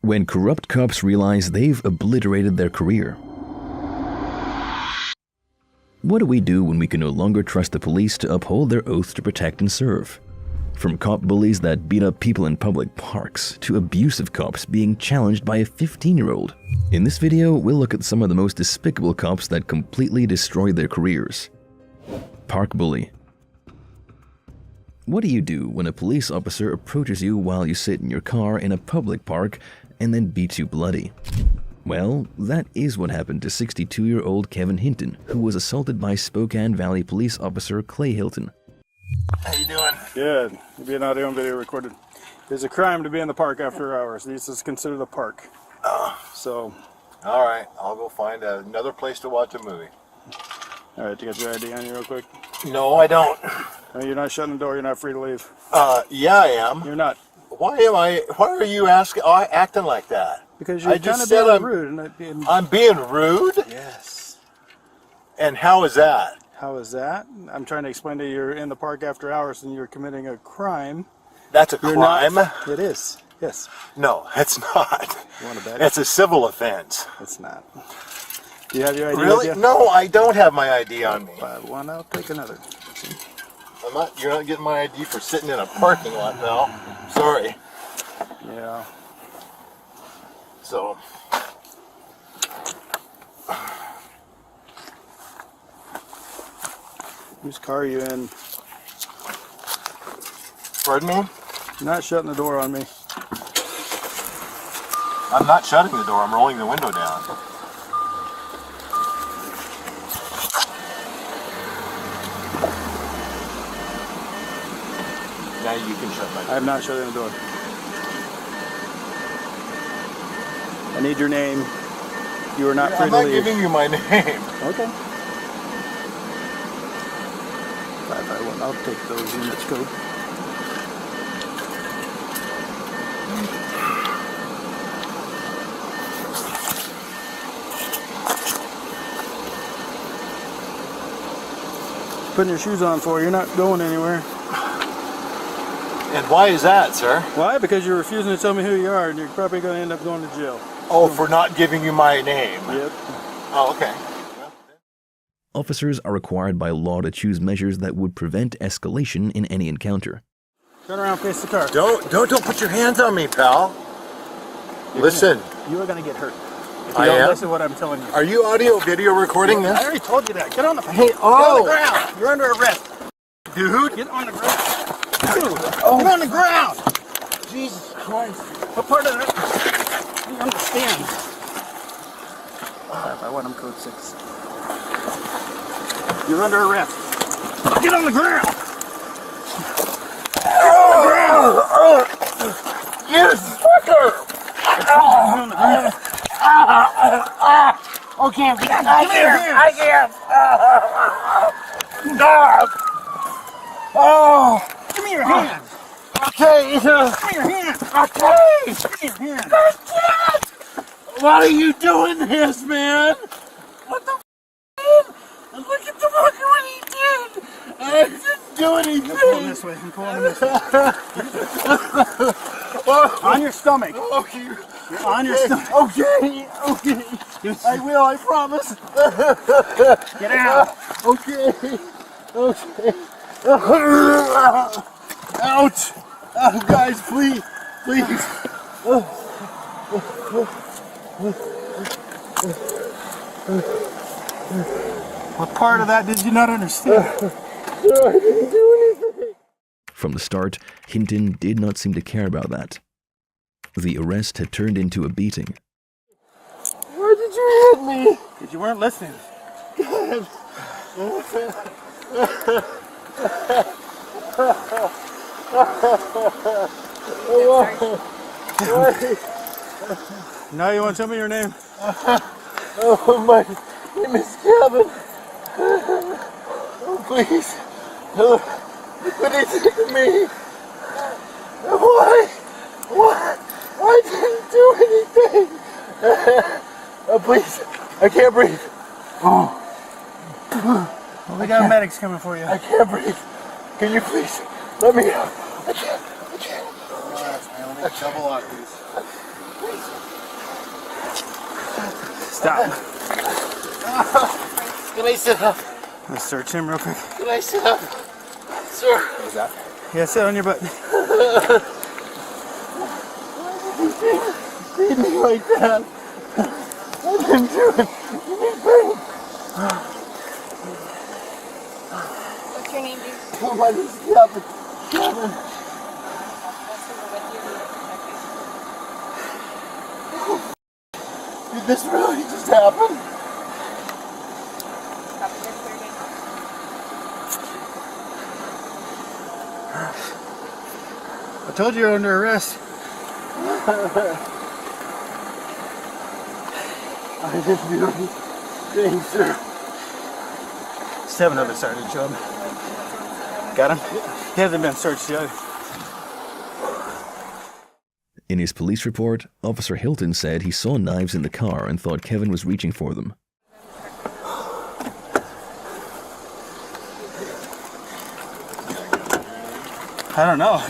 when corrupt cops realize they've obliterated their career. What do we do when we can no longer trust the police to uphold their oath to protect and serve? From cop bullies that beat up people in public parks to abusive cops being challenged by a 15-year-old. In this video, we'll look at some of the most despicable cops that completely destroy their careers. Park bully. What do you do when a police officer approaches you while you sit in your car in a public park and then beats you bloody? Well, that is what happened to 62-year-old Kevin Hinton, who was assaulted by Spokane Valley police officer Clay Hilton. How you doing? Good. You're being audio and video recorded. It's a crime to be in the park after hours. This is considered a park. So. All right, I'll go find another place to watch a movie. All right, you got your ID on you real quick? No, I don't. No, you're not shutting the door. You're not free to leave. Yeah, I am. You're not. Why are you acting like that? Because you're kind of being rude. I'm being rude? Yes. And how is that? How is that? I'm trying to explain to you, you're in the park after hours and you're committing a crime. That's a crime? It is. Yes. No, it's not. You want to bet? It's a civil offense. It's not. Do you have your ID? Really? No, I don't have my ID on me. One, I'll take another. You're not getting my ID for sitting in a parking lot now. Sorry. Yeah. So. Whose car are you in? Pardon me? You're not shutting the door on me. I'm not shutting the door. I'm rolling the window down. Now you can shut my door. I'm not shutting the door. I need your name. You are not free to leave. I'm not giving you my name. Okay. 551. I'll take those units code. Putting your shoes on for you. You're not going anywhere. And why is that, sir? Why? Because you're refusing to tell me who you are, and you're probably going to end up going to jail. Oh, for not giving you my name? Yep. Oh, okay. Officers are required by law to choose measures that would prevent escalation in any encounter. Turn around, face the car. Don't put your hands on me, pal. Listen. You are going to get hurt. If I you don't am? listen to what I'm telling you. Are you audio video recording this? I already told you that. Get on the Hey, Get on the ground. You're under arrest. Dude. Get on the ground. Dude, get on the ground. Jesus Christ. What part of that? You understand. I want him code 6. You're under arrest. Get on the ground. You fucker! Okay, I can't. Oh! Give me your hand. Okay! Give me your hand. Okay! Give me your hand. Why are you doing this, man? What the f***? Look at the fucker what he did! I didn't do anything! I'm going this way. I'm going this way. On your stomach. Okay. You're on your stomach. Okay. I will, I promise. Get out. Okay. Ouch! Oh, guys, please. What part of that did you not understand? I didn't do anything. From the start, Hinton did not seem to care about that. The arrest had turned into a beating. Why did you hit me? Because you weren't listening. God. Now you want to tell me your name? Oh, my name is Kevin. Oh, please. What did you do to me? Why? What? I didn't do anything. Oh, please. I can't breathe. Oh. Well, we got medics coming for you. I can't breathe. Can you please let me out? I can't. Relax, man. Let me double lock these. Please. Stop. Can I sit up? Let's search him real quick. Can I sit up? Sir. What was that? Yeah, sit on your butt. Beat me like that. I didn't do it. What's your name, dude? Somebody's Kevin. Kevin. Did this really just happen? I told you you're under arrest. I didn't do anything, sir. Just have another sergeant job. Got him? He hasn't been searched yet. In his police report, Officer Hilton said he saw knives in the car and thought Kevin was reaching for them. I don't know.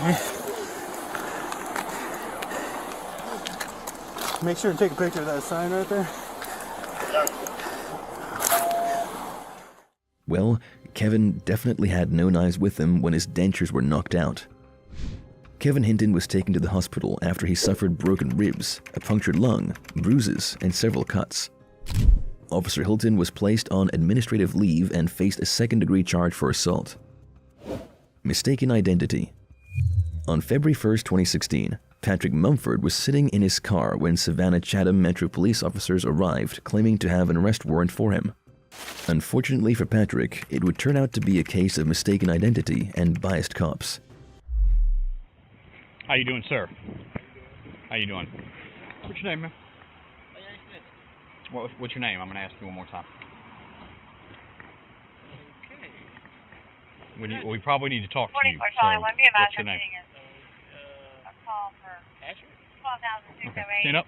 Make sure to take a picture of that sign right there. Well, Kevin definitely had no knives with him when his dentures were knocked out. Kevin Hinton was taken to the hospital after he suffered broken ribs, a punctured lung, bruises, and several cuts. Officer Hilton was placed on administrative leave and faced a second-degree charge for assault. Mistaken identity. On February 1st, 2016, Patrick Mumford was sitting in his car when Savannah Chatham Metro police officers arrived, claiming to have an arrest warrant for him. Unfortunately for Patrick, it would turn out to be a case of mistaken identity and biased cops. How you doing, sir? How you doing? What's your name, man? What's your name? I'm gonna ask you one more time. We probably need to talk to you. So, what's your name? Okay. Stand up.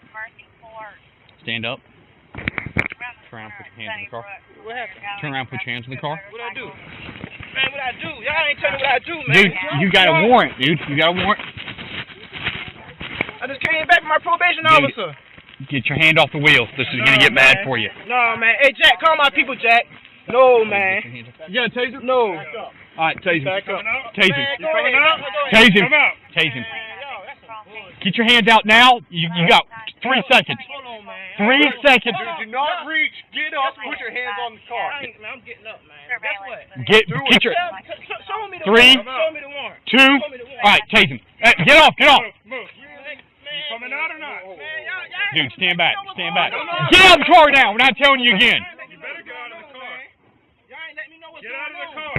Stand up. Turn around, put your hands in the car. What happened? Turn around, put your hands in the car. What I do? Man, what I do? Y'all ain't telling me what I do, man. Dude, you got a warrant, dude. You got a warrant. I just came back from my probation officer. Get your hand off the wheel. This is gonna get bad for you. No, man. Hey, Jack, call my people, Jack. No, man. You got a taser? No. Alright, tase him. Tase him. Man, go ahead. Tase him. Tase him. Get your hands out now. You got 3 seconds. Hold on, man. 3 seconds. Do not reach. Get up. Put your hands on the car. I'm getting up, man. Guess what? Get your Show me the 3, warrant. Show me the warrant. 2. Alright, tase him. Get off. Get off. You coming out or not? Man, Dude, stand back. Stand back. Get out of the car now. We're not telling you again. You better get out of the car. Y'all ain't letting me know what's going on. Get out of the car.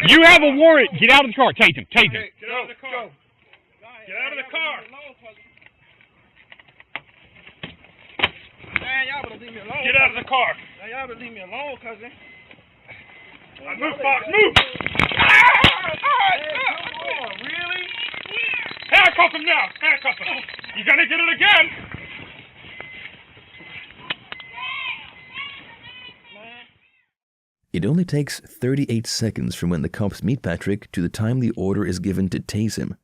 You have a warrant. Get out of the car. Tase him. Tase him. Get out of the car. Get out of the car. Man, y'all better leave me alone. Get out of the car. Man, y'all better leave me alone, cousin. Move, Fox, move. Really? Handcuff him now. Handcuff him. You're gonna get it again. It only takes 38 seconds from when the cops meet Patrick to the time the order is given to tase him.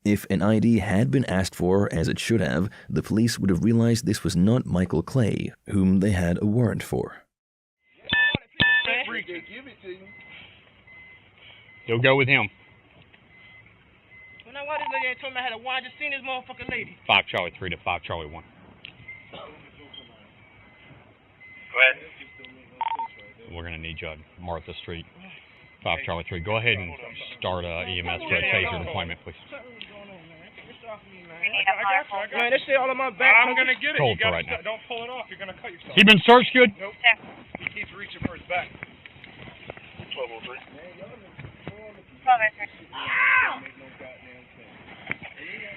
If an ID had been asked for, as it should have, the police would have realized this was not Michael Clay, whom they had a warrant for. You'll go with him. Well, now why this lady ain't told me I had a warrant? I just seen this motherfucking lady. 5 Charlie 3 to 5 Charlie 1. Go ahead. We're going to need you at Martha Street. 5 Charlie 3. Go ahead and start EMS for a taser deployment, please. Man, this shit all on my back. I'm gonna get it. Cold You for gotta right now. Don't pull it off. You're gonna cut yourself. He been searched good? Nope. He keeps reaching for his back. 1203.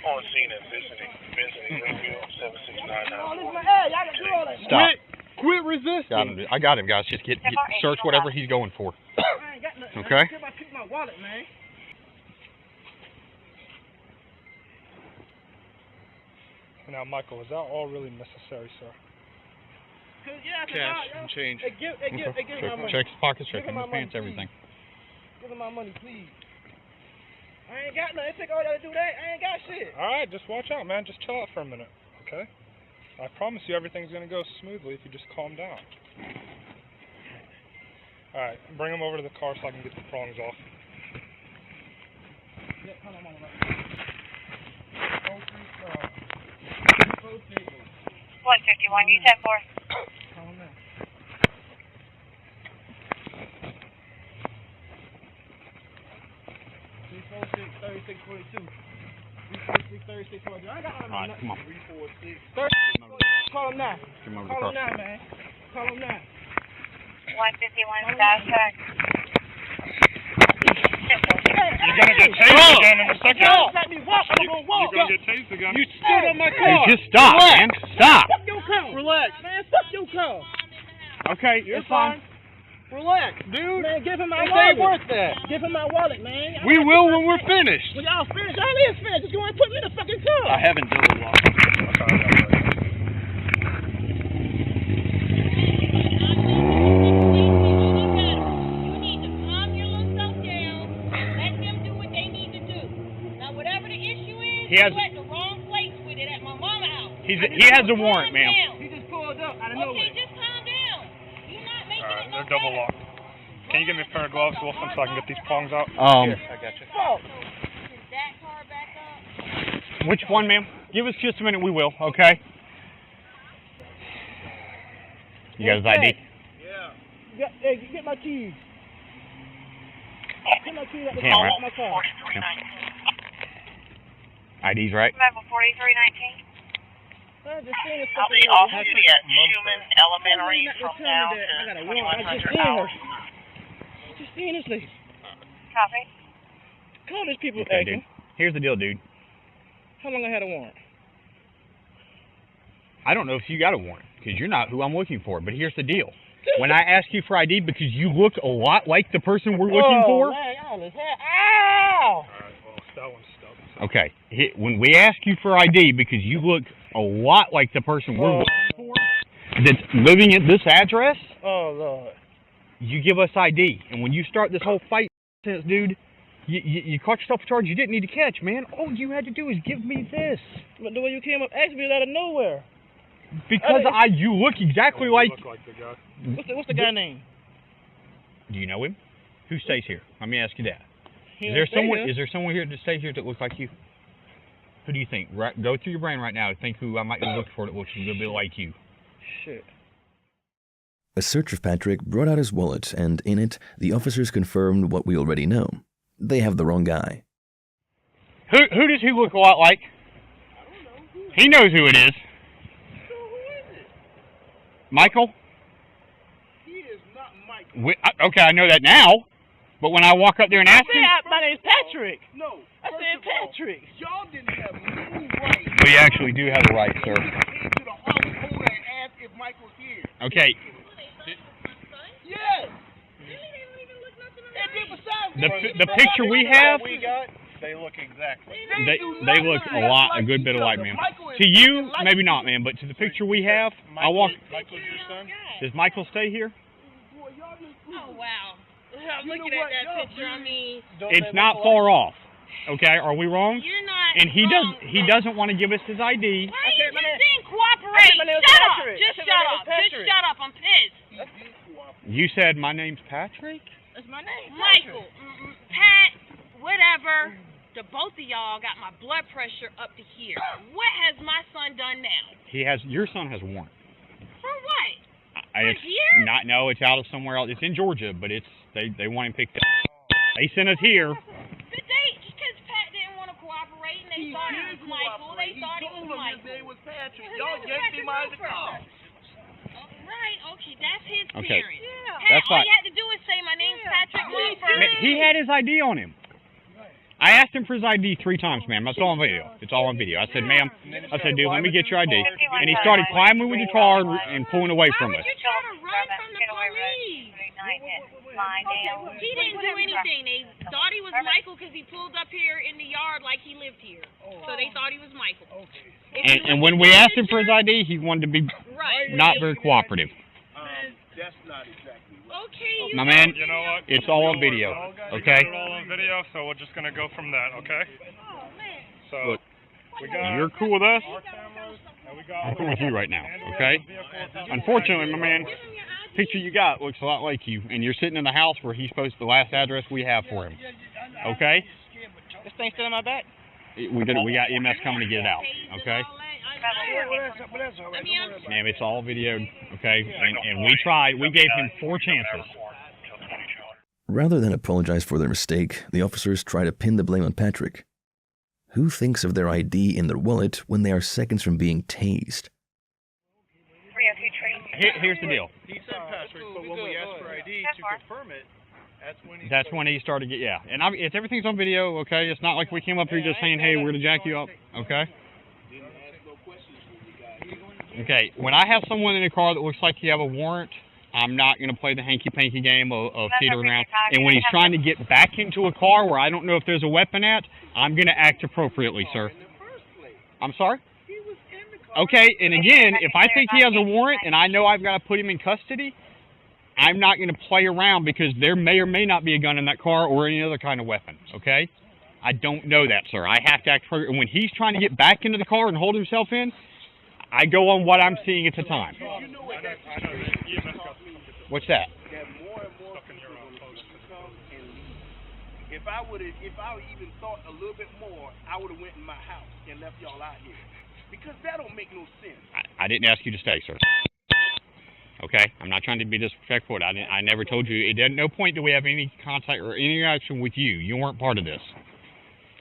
On scene at Vincent Greenfield, 7699. Stop. Quit resisting. Got him. I got him, guys. Just get search whatever he's going for. I ain't got nothing. Okay. I picked my wallet, man. Now, Michael, is that all really necessary, sir? Cash and change. Hey, give him my money. Check his pockets, check Give in him his my pants, money, everything. Give him my money, please. I ain't got nothing. It take all that to do that. I ain't got shit. All right, just watch out, man. Just chill out for a minute, okay? I promise you everything's going to go smoothly if you just calm down. Alright, bring him over to the car so I can get the prongs off. 151, you 10-4. Alright, come on. Call him now. Come over to the Call car. him now, man. Call him now. 151, south side. You're going to get tased again in a second. Let me walk. I'm going to walk. You're going to get tased again. You stood on my car. Hey, just stop, man. Stop. Fuck your car. Relax. Man, fuck your car. Okay, You're fine. Relax, dude. Man, give him my wallet. It ain't worth that. Give him my wallet, man. We will when we're finished. When y'all finished, y'all is finished. Just go and put me in the fucking car. I haven't double locked. He has the wrong place with it at my mama's house. he has a warrant, ma'am. He just pulled up out of nowhere. Okay, just calm down. You're not making Alright, it no they're double better. locked. Can you give me a pair of gloves, Wilson, so I can get these prongs out? I got you. Fuck. Is that car back up? Which one, ma'am? Give us just a minute, we will, okay? You got his ID? Hey, get my keys. Get my keys out the Can't, car. right? Out my car. ID's right? Level 4319. I just seen this I'll fucking be lady. off duty at Schumann Elementary Not to from tell me now that. I got a to warrant. I 2100 just seen her. hours. Just seen this lady. Copy. Call these people, Okay, Aiken. dude. Here's the deal, dude. How long I had a warrant? I don't know if you got a warrant, because you're not who I'm looking for, but here's the deal. When I ask you for ID because you look a lot like the person we're looking for. Man, y'all is ow! Alright, well, that one's stuck. Okay. When we ask you for ID because you look a lot like the person we're looking for that's living at this address, Oh, Lord. you give us ID. And when you start this whole fight, dude, you caught yourself a charge you didn't need to catch, man. All you had to do is give me this. But the way you came up, asked me out of nowhere. Because you look exactly like... You look like the guy. What's the guy name? Do you know him? Who stays here? Let me ask you that. He Is don't stay there here. someone here that stays here that looks like you? Who do you think? Go through your brain right now and think who I might be looking for that looks a little bit like you. Shit. A search of Patrick brought out his wallet, and in it, the officers confirmed what we already know. They have the wrong guy. Who does he look a lot like? I don't know. He knows who it is. So who is it? Michael? He is not Michael. Okay, I know that now. But when I walk up there and ask him... My name's Patrick. No. I said Patrick. Y'all didn't have no right. We actually do have a right, sir. Came to the household and asked if Mike was here. Okay. Yes. The picture we have... They look exactly. They look a good bit alike, ma'am. To you, maybe not, ma'am, but to the picture we have, I walk... Michael's your son? Does Michael stay here? Oh, wow. I'm looking at that picture. I mean, It's not far off. Okay, are we wrong? you're not And he wrong, doesn't want to give us his ID. Why are you my name- just saying cooperate? my name was Shut up. Patrick. Just I said shut my name up. was Just Patrick. shut up. I'm pissed. You said my name's Patrick? That's my name. Michael, Pat, whatever. The both of y'all got my blood pressure up to here. What has my son done now? Your son has a warrant. For what? It's here? no, it's out of somewhere else. It's in Georgia, but they want him picked up. They sent us here. Because Pat didn't want to cooperate and they thought it was Michael. They thought it was Michael. His name was Patrick. His Y'all name was yanked him out of the Patrick car. Right, okay, that's his Okay. parent. Yeah. Pat, That's all fine. you had to do is say my name's Patrick Wilford. He had his ID on him. I asked him for his ID 3 times, ma'am. That's all on video. It's all on video. I said, ma'am, dude, let me get your ID. And he started climbing with the car and pulling away from Why us. would you try to run from the police? He didn't do anything. They thought he was Michael because he pulled up here in the yard like he lived here. So they thought he was Michael. And when we asked him for his ID, he wanted to be Right. not very cooperative. That's not exactly right. Okay, you My man, You know what? it's all on video, We okay? got it all on video, so we're just going to go from that, okay? So, Look, we got you're cool with us? our cameras, and we got I'm coming with you right now, okay? Unfortunately, my man, picture you got looks a lot like you, and you're sitting in the house where he's supposed the last address we have for him, okay? This thing's still in my back. We got EMS coming to get it out, okay? Ma'am, it's all videoed, okay? And we gave him 4 chances. Rather than apologize for their mistake, the officers try to pin the blame on Patrick. Who thinks of their ID in their wallet when they are seconds from being tased? 302 tree. Here's the deal. He said Patrick, but when we asked for ID to confirm it, that's when he started to get, yeah. And it's everything's on video, okay? It's not like we came up here just saying, hey, we're going to jack you up, okay? Okay, when I have someone in a car that looks like you have a warrant, I'm not going to play the hanky-panky game of teetering around. And when he's trying to get back into a car where I don't know if there's a weapon at, I'm going to act appropriately, sir. I'm sorry? Okay, and again, if I think he has a warrant and I know I've got to put him in custody, I'm not going to play around because there may or may not be a gun in that car or any other kind of weapon, okay? I don't know that, sir. I have to act appropriately. When he's trying to get back into the car and hold himself in, I go on what I'm seeing at the time. What's that? If I even thought a little bit more, I would have went in my house and left y'all out here. Because that don't make no sense. I didn't ask you to stay, sir. Okay? I'm not trying to be disrespectful. I never told you. At no point do we have any contact or any interaction with you. You weren't part of this.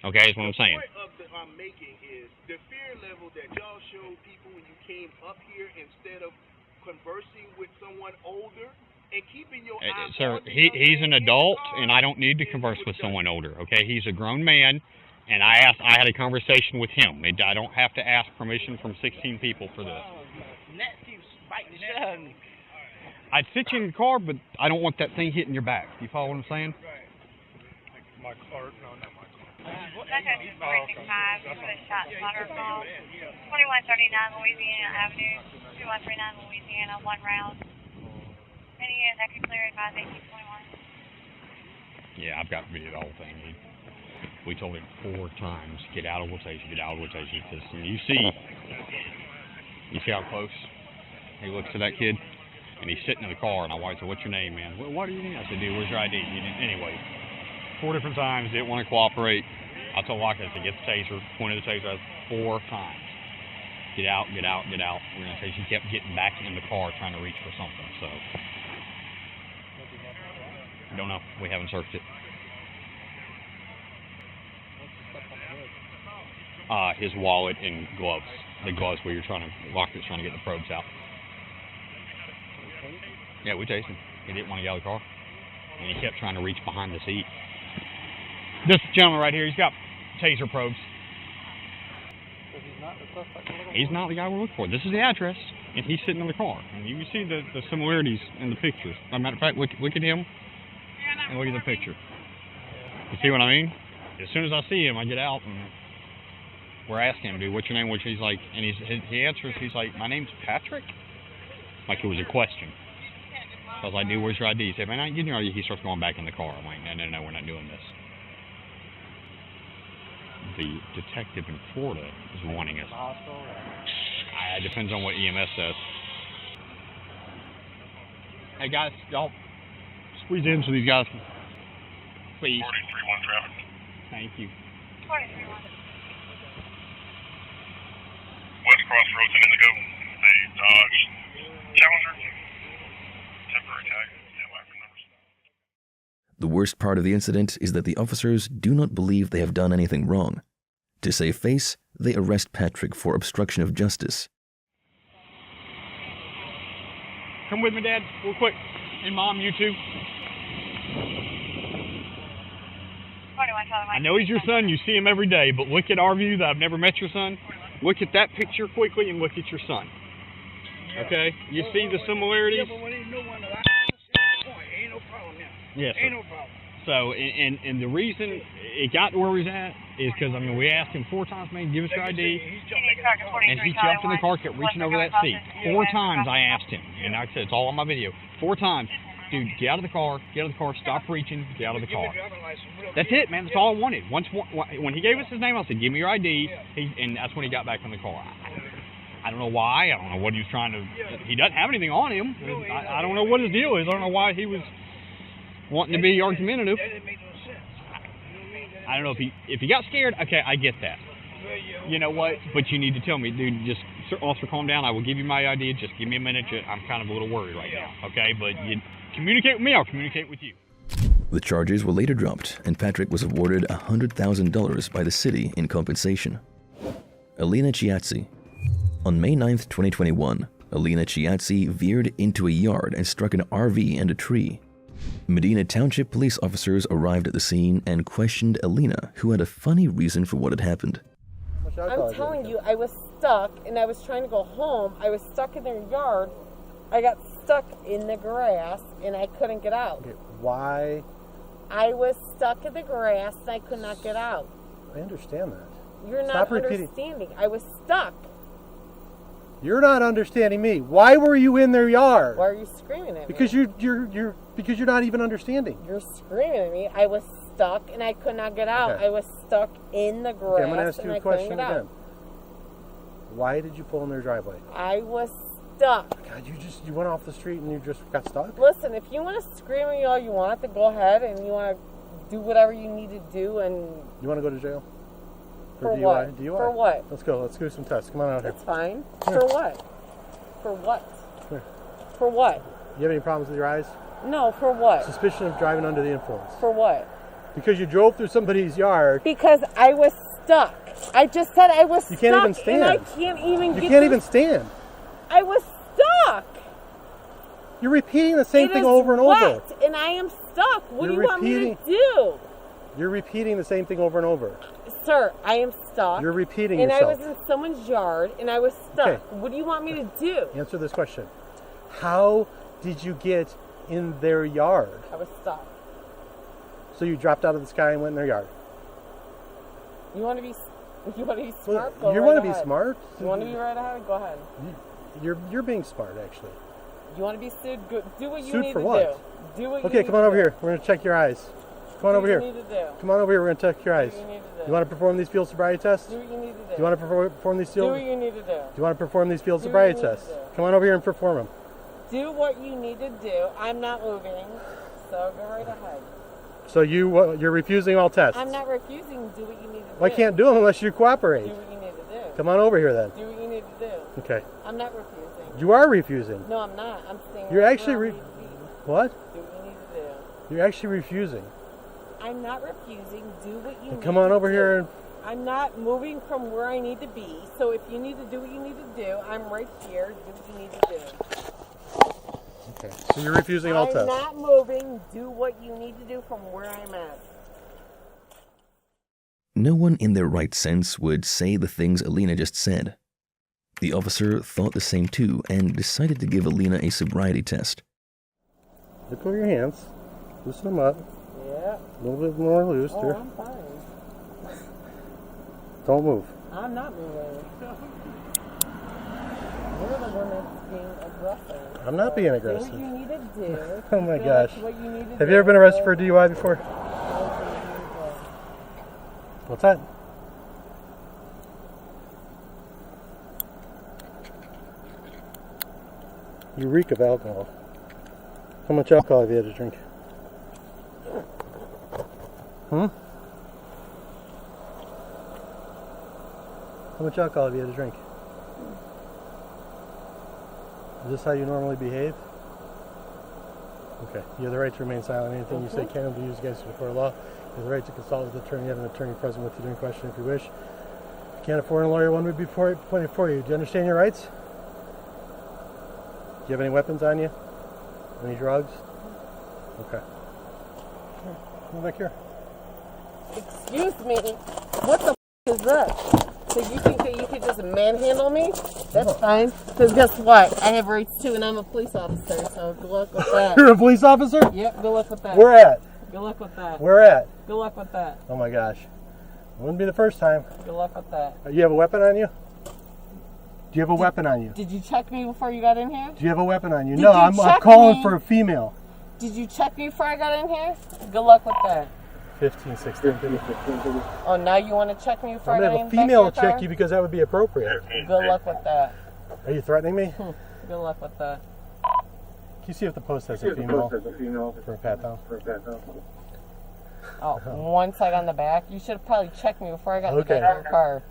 Okay, is what I'm saying. The point that I'm making is the fear level that y'all showed people when you came up here instead of conversing with someone older and keeping your eyes sir, on he's an adult, and I don't need to converse with someone older. Okay, he's a grown man, and I had a conversation with him. I don't have to ask permission from 16 people for this. I'd sit you in the car, but I don't want that thing hitting your back. You follow what I'm saying? My car, no, not my car. That's a 365 for the shot slaughter call. 2139 Louisiana Avenue, 2139 Louisiana, 1 round. Any that could clear advise 1821. Yeah, I've got video of the whole thing. We told him 4 times, get out of rotation, get out of rotation. Because you see how close he looks to that kid? And he's sitting in the car, and my wife said, what's your name, man? What do you need? I said, dude, where's your ID? Anyway, 4 different times, didn't want to cooperate. I told Locke, I said, get the taser, pointed the taser at 4 times. Get out, get out, get out. We're going to say she kept getting back in the car trying to reach for something, so. I don't know. We haven't searched it. His wallet and gloves. The gloves where you're trying to, Locke was trying to get the probes out. Yeah, we tased him. He didn't want to get out of the car. And he kept trying to reach behind the seat. This gentleman right here, he's got taser probes. He's not the guy we're looking for. This is the address, and he's sitting in the car. And you can see the similarities in the pictures. As a matter of fact, look at him and look at the picture. You see what I mean? As soon as I see him, I get out, and we're asking him, dude, what's your name? Which he's like, and he answers, he's like, my name's Patrick? Like it was a question. So I was like, dude, where's your ID? He said, man, I ain't getting your ID. He starts going back in the car. I'm like, no, we're not doing this. The detective in Florida is wanting us. It depends on what EMS says. Hey guys, y'all squeeze in so these guys can, please. 4031 traffic. Thank you. 4031. West Crossroads and Indigo. The Dodge Challenger. Temporary tag. The worst part of the incident is that the officers do not believe they have done anything wrong. To save face, they arrest Patrick for obstruction of justice. Come with me, Dad, real quick. And Mom, you too. I know he's your son. You see him every day. But look at our view that I've never met your son. Look at that picture quickly and look at your son. Okay? You see the similarities? Yes. Ain't no problem. So, and the reason it got to where he's at is because, I mean, we asked him 4 times, man, give us your ID. And he jumped in the car, kept reaching over that seat. 4 times I asked him. And I said, it's all on my video. 4 times. Dude, get out of the car, stop reaching, get out of the car. That's it, man. That's all I wanted. When he gave us his name, I said, give me your ID. And that's when he got back in the car. I don't know why. I don't know what he was trying to. He doesn't have anything on him. I don't know what his deal is. I don't know why he was wanting to be argumentative. I don't know if he got scared. Okay, I get that. You know what? But you need to tell me, dude. Just officer, calm down. I will give you my idea. Just give me a minute. I'm kind of a little worried right now. Okay, but you communicate with me. I'll communicate with you. The charges were later dropped, and Patrick was awarded $100,000 by the city in compensation. Alina Chiazzi. On May 9th, 2021, Alina Chiazzi veered into a yard and struck an RV and a tree. Medina Township police officers arrived at the scene and questioned Alina, who had a funny reason for what had happened. I'm telling you, I was stuck and I was trying to go home. I was stuck in their yard. I got stuck in the grass and I couldn't get out. Okay, why? I was stuck in the grass and I could not get out. I understand that. You're not understanding. I was stuck. You're not understanding me. Why were you in their yard? Why are you screaming at me? Because you're not even understanding. You're screaming at me. I was stuck and I could not get out. Okay. I was stuck in the grass. Okay, I'm going to ask you a question again. Out. Why did you pull in their driveway? I was stuck. God, you went off the street and you just got stuck? Listen, if you want to scream at me all you want, then go ahead and you want to do whatever you need to do. And you want to go to jail? For DUI? what? DUI? For what? Let's go. Let's do some tests. Come on out here. That's fine. For what? For what? Here. For what? You have any problems with your eyes? No, for what? Suspicion of driving under the influence. For what? Because you drove through somebody's yard. Because I was stuck. I just said I was stuck. You can't even stand. And I can't even You can't even stand. I was stuck. You're repeating the same thing over and over. And I am stuck. What do you want me to do? You're repeating the same thing over and over. Sir, I am stuck. You're repeating yourself. yourself. And I was in someone's yard and I was stuck. Okay. What do you want me to do? Answer this question. How did you get in their yard? I was stuck. So you dropped out of the sky and went in their yard? You want to be smart? Well, you want to be smart? You want to be right ahead? Go ahead. You're being smart, actually. You want to be sued? Do what you sued need for to what? do. Do what okay, you come on over here. We're going to check your eyes. Come on over here. Come on over here. We're going to check your eyes. You want to perform these field sobriety tests? Do what you need to do. Do you want to perform these field? Do what you need to do. Do you want to perform these field sobriety tests? Come on over here and perform them. Do what you need to do. I'm not moving, so go right ahead. So you're refusing all tests? I'm not refusing. Do what you need to do. Well, I can't do them unless you cooperate. Do what you need to do. Come on over here then. Do what you need to do. Okay. I'm not refusing. You are refusing. No, I'm not. I'm saying. You're actually what? Do what you need to do. You're actually refusing. I'm not refusing. Do what you need to do. Come on over here and. I'm not moving from where I need to be. So if you need to do what you need to do, I'm right here. Do what you need to do. Okay. So you're refusing all tests. I'm not moving. Do what you need to do from where I'm at. No one in their right sense would say the things Alina just said. The officer thought the same too and decided to give Alina a sobriety test. Look over your hands. Loosen them up. Yeah. A little bit more loose. Oh, there. I'm fine. Don't move. I'm not moving. You're the one that's being aggressive. I'm not being aggressive. Do what you need to do. Oh my gosh. What you need to Have you ever been arrested for a DUI before? What's that? You reek of alcohol. How much alcohol have you had to drink? How much alcohol have you had to drink? Is this how you normally behave? Okay. You have the right to remain silent. Anything you say can be used against you before law. You have the right to consult with an attorney. You have an attorney present with you during question if you wish. If you can't afford a lawyer, one would be appointed for you. Do you understand your rights? Do you have any weapons on you? Any drugs? Okay. Come back here. Excuse me. What the is that? So you think that you could just manhandle me? That's fine. Because guess what? I have rights too, and I'm a police officer, so good luck with that. You're a police officer? Yep, good luck with that. Where at? Good luck with that. Where at? Good luck with that. Oh my gosh. Wouldn't be the first time. Good luck with that. You have a weapon on you? Do you have a weapon on you? Did you check me before you got in here? Do you have a weapon on you? Did No, you I'm check calling me? for a female. Did you check me before I got in here? Good luck with that. 15, 16, 15. Oh, now you want to check me before I'm I going got to in have a female back to your check car? you because that would be appropriate. Good luck with that. Are you threatening me? Good luck with that. Can you see if the post has a female for a pat down? Oh, one side on the back? You should have probably checked me before I got in the back of your car.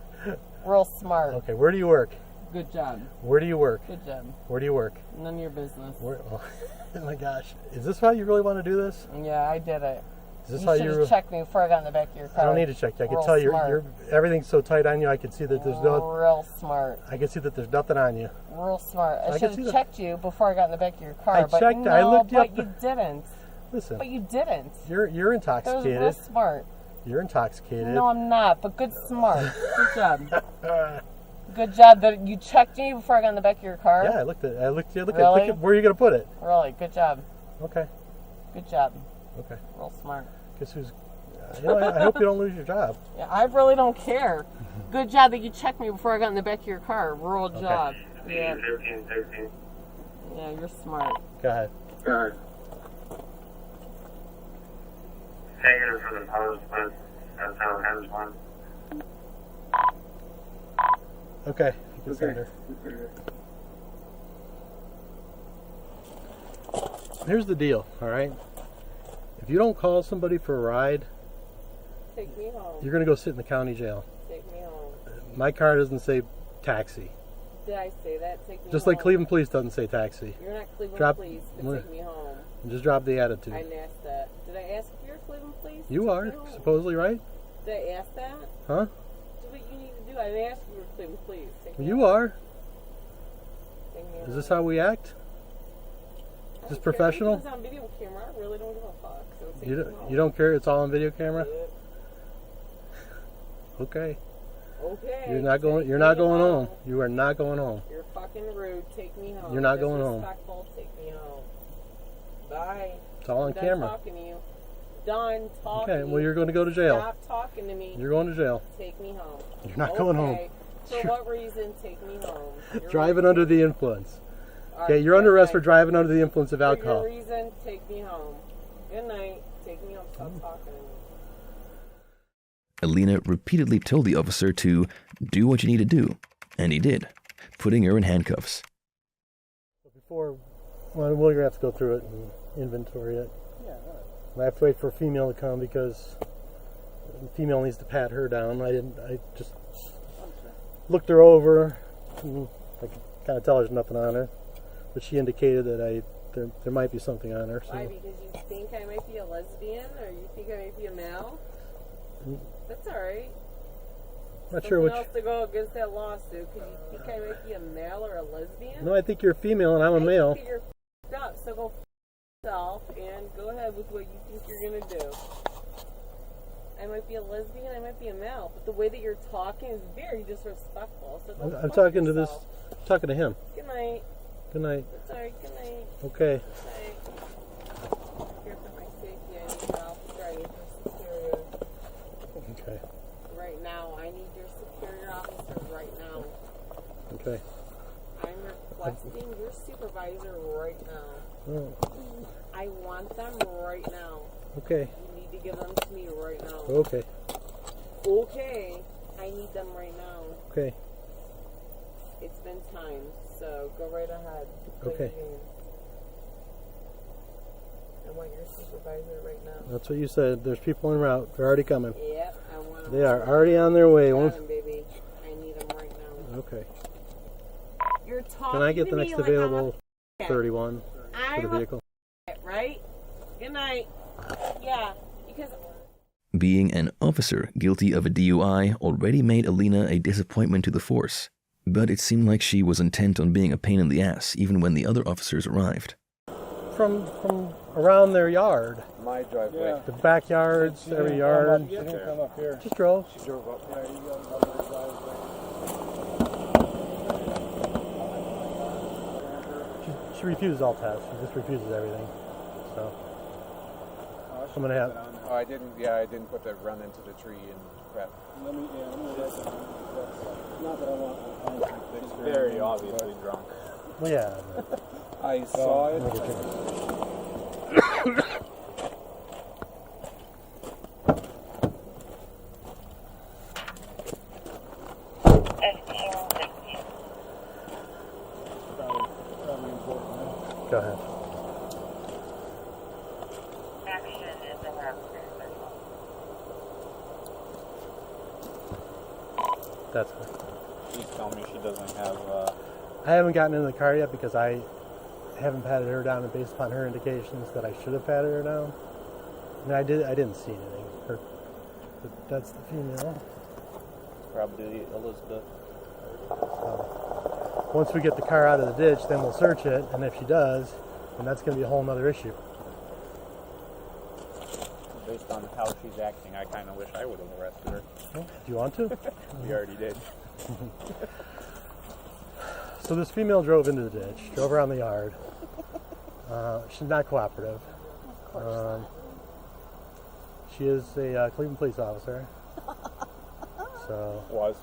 Real smart. Okay, where do you work? Good job. Where do you work? Good job. Where do you work? None of your business. Oh my gosh. Is this how you really want to do this? Yeah, I did it. Is this you how should have checked me before I got in the back of your car. I don't need to check you. I can Real tell smart. everything's so tight on you. I can see that there's no. Real smart. I can see that there's nothing on you. Real smart. I I should can see have that. checked you before I got in the back of your car. I but checked. No, I looked you but up. you didn't. Listen. But you didn't. You're That was intoxicated. real smart. You're intoxicated. No, I'm not. But good smart. Good job. Good job that you checked me before I got in the back of your car. Yeah, I looked. Look Really? at where are you gonna put it? Really, good job. Okay. Good job. Okay. Real smart. Guess who's? I hope you don't lose your job. Yeah, I really don't care. Good job that you checked me before I got in the back of your car. Real job. Yeah. Yeah, you're smart. Go ahead. Negative for the post, but that's how it has one. Okay. You can send her. Here's the deal. All right. If you don't call somebody for a ride, Take me home. you're gonna go sit in the county jail. Take me home. My car doesn't say taxi. Did I say that? Take me Just home. like Cleveland Police doesn't say taxi. You're not Cleveland Drop- Police, but take me home. Just drop the attitude. I didn't ask that. Did I ask if you're Cleveland Police? You Take are me home. supposedly right, Did I ask that? huh? Do what you need to do. I didn't ask if you were Cleveland Police. Take me You home. are. Take me Is home. this how we act? I don't Just care. professional? It's on video camera. I really don't give a fuck. So take You me don't. home. You don't care. It's all on video camera. Yep. Okay. Okay. You're not going. take You're me not going home. You are not going home. You're fucking rude. Take me home. You're not going home. Disrespectful. Take me home. Bye. It's all on I'm done camera. talking to you. Done talking. Okay. Well, you're going to go to jail. Stop talking to me. You're going to jail. Take me home. You're not going home. Okay. For what reason? Take me home. Your Driving reason- under the influence. All Okay. right, You're under arrest good for night. driving under the influence of For alcohol. your reason, take me home. Good night. Take me home. Stop talking to me. Alina repeatedly told the officer to do what you need to do, and he did, putting her in handcuffs. Before, well, we're gonna have to go through it and inventory it. Yeah. I have to wait for a female to come because the female needs to pat her down. I just looked her over. And I could kind of tell there's nothing on her, but she indicated that there might be something on her. So. Why? Because you think I might be a lesbian, or you think I might be a male? That's all right. Not sure which. Something else to go against that lawsuit because you think I might be a male or a lesbian? No, I think you're a female and I'm a male. I think you're f***ed up, so go f*** yourself and go ahead with what you think you're gonna do. I might be a lesbian, I might be a male, but the way that you're talking is very disrespectful. So go I'm fuck talking to yourself. talking to him. Good night. Good night. That's all right. Good night. Okay. Good night. Here for my safety, I need your officer. I need your superior. Okay. Right now, I need your superior officer right now. Okay. I'm requesting your supervisor right now. Oh, I want them right now. okay. You need to give them to me right now. Okay. Okay. I need them right now. Okay. It's been time, so go right ahead. Play Okay. your game. I want your supervisor right now. That's what you said. There's people en route. They're already coming. Yep, I want them. They are already on their way. Got 'em, baby. I need them right now. Okay. You're talking Can I get to the me next like available I'm a 31 for I'm the vehicle? right? Good night. Yeah, because Being an officer guilty of a DUI already made Alina a disappointment to the force, but it seemed like she was intent on being a pain in the ass even when the other officers arrived. From around their yard. My driveway. The backyards, every yard. She didn't come up here. Just drove. She drove up. Yeah, you got another driveway. She refuses all tests. She just refuses everything. So I'm gonna have. Oh, I didn't. Yeah, I didn't put the run into the tree and crap. Let me write that down. Not that I want to. He's very obviously drunk. Well, yeah. I saw it. Go ahead. Action is a half. That's her. She's telling me she doesn't have. I haven't gotten in the car yet because I haven't patted her down, and based upon her indications that I should have patted her down. I mean, I didn't see anything. But that's the female. Probably Elizabeth. So, once we get the car out of the ditch, then we'll search it, and if she does, then that's going to be a whole nother issue. Based on how she's acting, I kind of wish I would have arrested her. Do you want to? We already did. So this female drove into the ditch, drove around the yard. She's not cooperative. Of course not. She is a Cleveland police officer. So Was.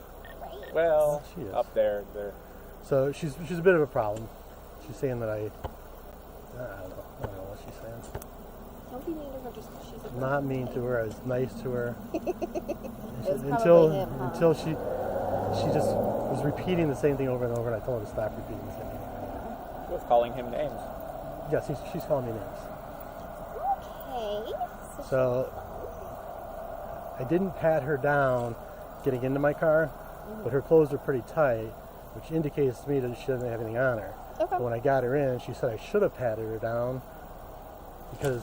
Well, she is. up there. So she's a bit of a problem. She's saying that I don't know what she's saying. Don't be mean to her just because she's a Not mean to her. I was nice to her. probably him, huh? Until she just was repeating the same thing over and over, and I told her to stop repeating the same thing. She was calling him names. Yes, she's calling me names. Okay. So I didn't pat her down getting into my car, but her clothes are pretty tight, which indicates to me that she doesn't have anything on her. Okay. But when I got her in, she said I should have patted her down because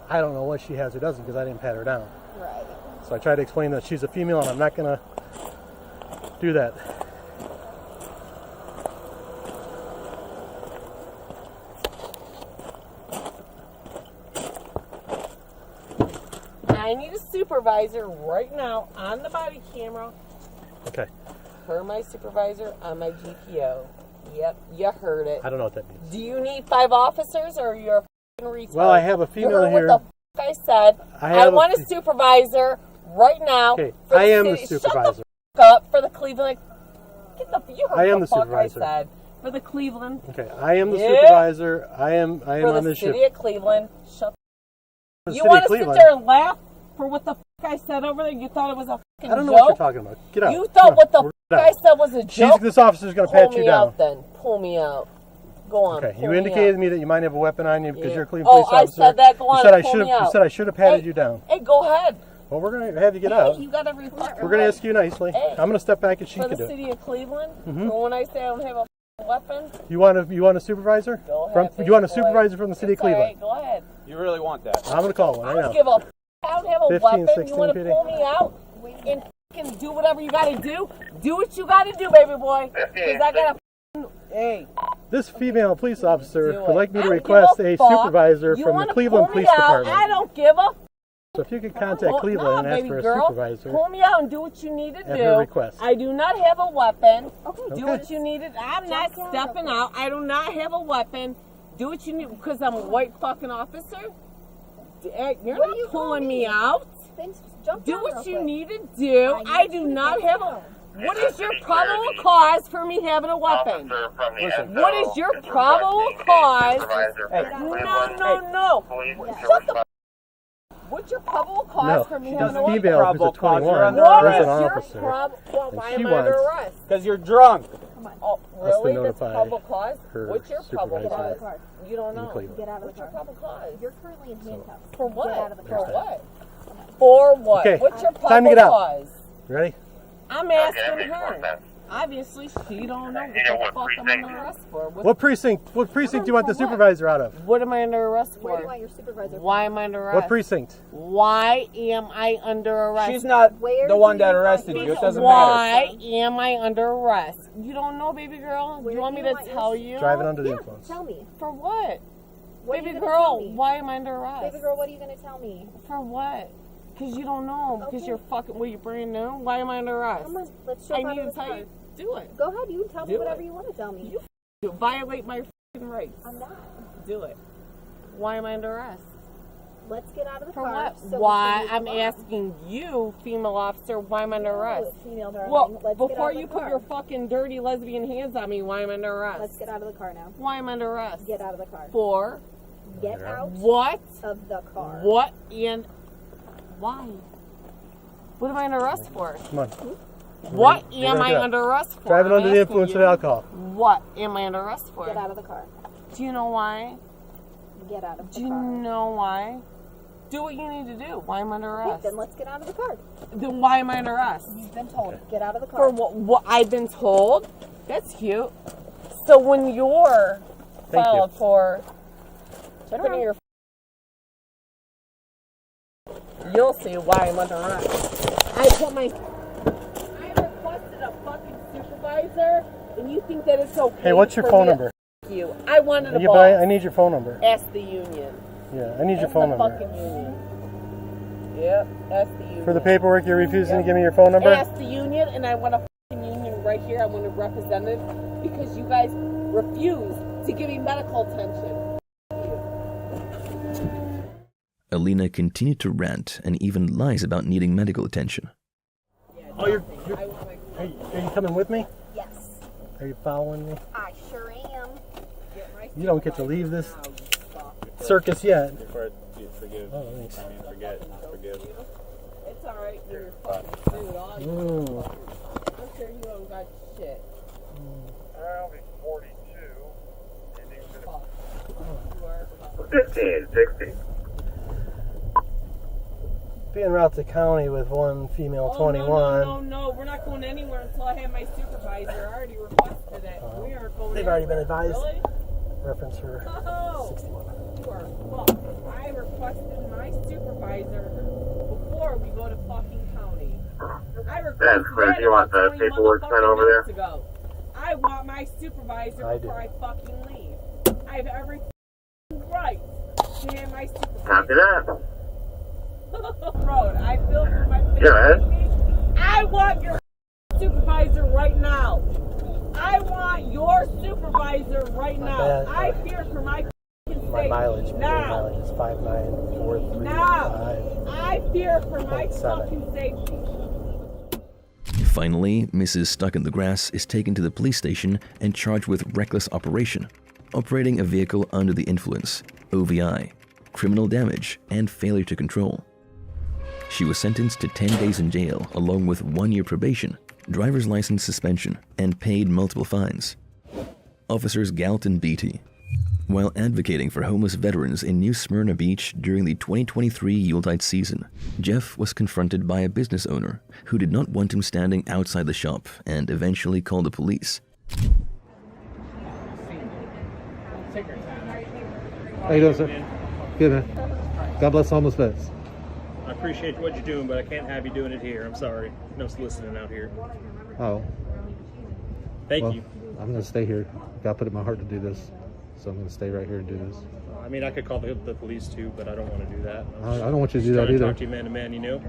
I don't know what she has or doesn't because I didn't pat her down. Right. So I tried to explain that she's a female and I'm not going to do that. I need a supervisor right now on the body camera. Okay. Her my supervisor on my GPO. Yep, you heard it. I don't know what that means. Do you need 5 officers or you're a f***ing retard? Well, I have a female you heard here. What the f*** I said. I want a supervisor right now. Okay, for I am the city. supervisor. Shut the f*** up for the Cleveland. Get the. You heard I am the the fuck supervisor. I said. For the Cleveland. Okay, I am the supervisor. I am for on the this ship. city of Cleveland. Shut For the You city want of to sit Cleveland. there and laugh for what the f*** I said over there? You thought it was a f***ing I don't know joke? what you're talking about. Get out. You thought what the f*** Get out. I said was a joke? This officer's going to pat you Pull me down. out then. Pull me out. Go on. Okay, pull you me indicated out. me that you might have a weapon on you because Yeah. you're a Cleveland police officer. I said that. Go on. You said I pull should me have. You out. said I should have patted Hey, you down. Hey, go ahead. Well, we're going to have you get Hey, out. you got every fucking We're going to right. ask you nicely. Hey, I'm going to step back and she for can the do it. city of Cleveland. Mhm. For when I say I don't have a f***ing weapon. You want a supervisor? Go ahead. You want a baby supervisor boy. from the city of It's all Cleveland? right, go ahead. You really want that? I'm going to call one I right don't now. give a f***. I don't have a 15, weapon. 16 You want to PD. pull me out and f***ing do whatever you got to do? Do what you got to do, baby boy. Because I got a hey. This female police officer Do would it. like me I to don't request give a a fuck. supervisor You from the wanna Cleveland pull me Police out? Department. I don't give a f***. So if you could contact Cleveland no, and ask baby for a girl, supervisor. pull me out and do what you need to At do. her request. I do not have a weapon. Okay. Do what you need to. I'm not stepping out. I do not have a weapon. Do what you need because I'm a white fucking officer. You're not pulling me out. Do what you need to do. I do not have a. What is your probable cause for me having a weapon? What is your probable cause? No. Shut the. What's your probable cause No, for me she's having a a weapon? female who's a 21 What who's an is your officer. why And she am I under wants arrest? Because you're drunk. Oh, us to really? That's notify probable cause? her What's your probable supervisor cause? You don't in know. Cleveland. Get out of What's the your car. probable cause? You're currently in handcuffs. For what? Get out of the For car. what? For what? Okay, What's your time probable to get out. cause? You ready? I'm asking her. Obviously, she don't know what the fuck I'm under arrest for. What precinct? What precinct do you want the supervisor out of? What am I under arrest for? Where do you want your supervisor? Why am I under arrest? What precinct? Why am I under arrest? She's not Where the do one you that want arrested your you. It doesn't Why matter. am I under arrest? You don't know, baby girl? Where Do you want do me you to want your tell you? Driving under the Yeah, influence. tell me. For what? What are Baby you gonna tell girl, me? why am I under arrest? Baby girl, what are you going to tell me? For what? Because you don't know. Because Okay. you're fucking, well, you're brand new. Why am I under arrest? Come on, let's jump I out need of to this tell car. you. Do it. Go ahead, you tell me Do whatever it. you want to tell me. You violate my fucking rights. I'm not. Do it. Why am I under arrest? Let's get out of the For car. what? so we Why? can I'm move on. asking you, female officer, why am I under No, arrest? female darling. Well, Let's get before out of you the put car. your fucking dirty lesbian hands on me, why am I under arrest? Let's get out of the car now. Why am I under arrest? Get out of the car. For Get out what? of the car. What and why? What am I under arrest for? Come on. What We're am gonna I get out. under arrest for? Driving I'm under the asking influence you. of alcohol. What am I under arrest for? Get out of the car. Do you know why? Get out of the Do you car. know why? Do what you need to do. Why am I under arrest? Okay, then let's get out of the car. Then why am I under arrest? You've been told. Get out of the car. For what I've been told? That's cute. So when you're filed for putting your, you'll see why I'm under arrest. I requested a fucking supervisor, and you think that it's okay? Hey, what's your phone number? You. I wanted a boss. I need your phone number. Ask the union. Yeah, I need your phone number. Fucking union. Yep, ask the union. For the paperwork, you're refusing to give me your phone number? Ask the union, and I want a fucking union right here. I want a representative because you guys refuse to give me medical attention. Alina continued to rant and even lies about needing medical attention. Oh, are you coming with me? Yes. Are you following me? I sure am. You don't get to leave this circus yet. Forgive. Oh, thanks. I mean, forgive. It's alright, you're fucking dude. I'm sure you don't got shit. I'll be 42. 1560. Being route to county with one female 21. No, we're not going anywhere until I have my supervisor. I already requested it. We aren't going They've already been advised. Really? Reference for 61. You are fucked. I requested my supervisor before we go to fucking county. I requested Chris, you want the paperwork sent over there? Ago. I want my supervisor before I fucking leave. I have every right to have my supervisor. Copy that. Road. I feel for my family. Yeah, I want your supervisor right now. I want your supervisor right now. I fear for my My mileage. now. My mileage is 59435. Now. I fear for my 0.7. fucking safety. Finally, Mrs. Stuck in the Grass is taken to the police station and charged with reckless operation, operating a vehicle under the influence, OVI, criminal damage, and failure to control. She was sentenced to 10 days in jail along with 1 year probation, driver's license suspension, and paid multiple fines. Officers Galt and Beatty. While advocating for homeless veterans in New Smyrna Beach during the 2023 Yuletide season, Jeff was confronted by a business owner who did not want him standing outside the shop and eventually called the police. How you doing, sir? Good, man. God bless homeless vets. I appreciate what you're doing, but I can't have you doing it here. I'm sorry. No soliciting out here. Oh. Thank you. I'm going to stay here. God put it in my heart to do this, so I'm going to stay right here and do this. I mean, I could call the police too, but I don't want to do that. I don't want you to do that either. Talk to you man to man, you know?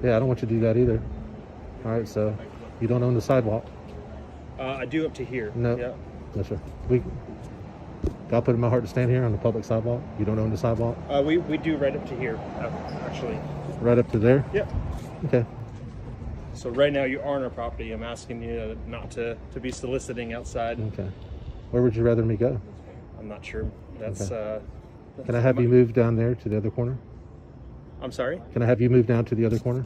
Yeah, I don't want you to do that either. All right, so you don't own the sidewalk? I do up to here. No. Yeah. No, sir. God put it in my heart to stand here on the public sidewalk. You don't own the sidewalk? We do right up to here, actually. Right up to there? Yep. Okay. So right now you are on our property. I'm asking you not to be soliciting outside. Okay. Where would you rather me go? I'm not sure. That's. Okay. Can I have you move down there to the other corner? I'm sorry? Can I have you move down to the other corner?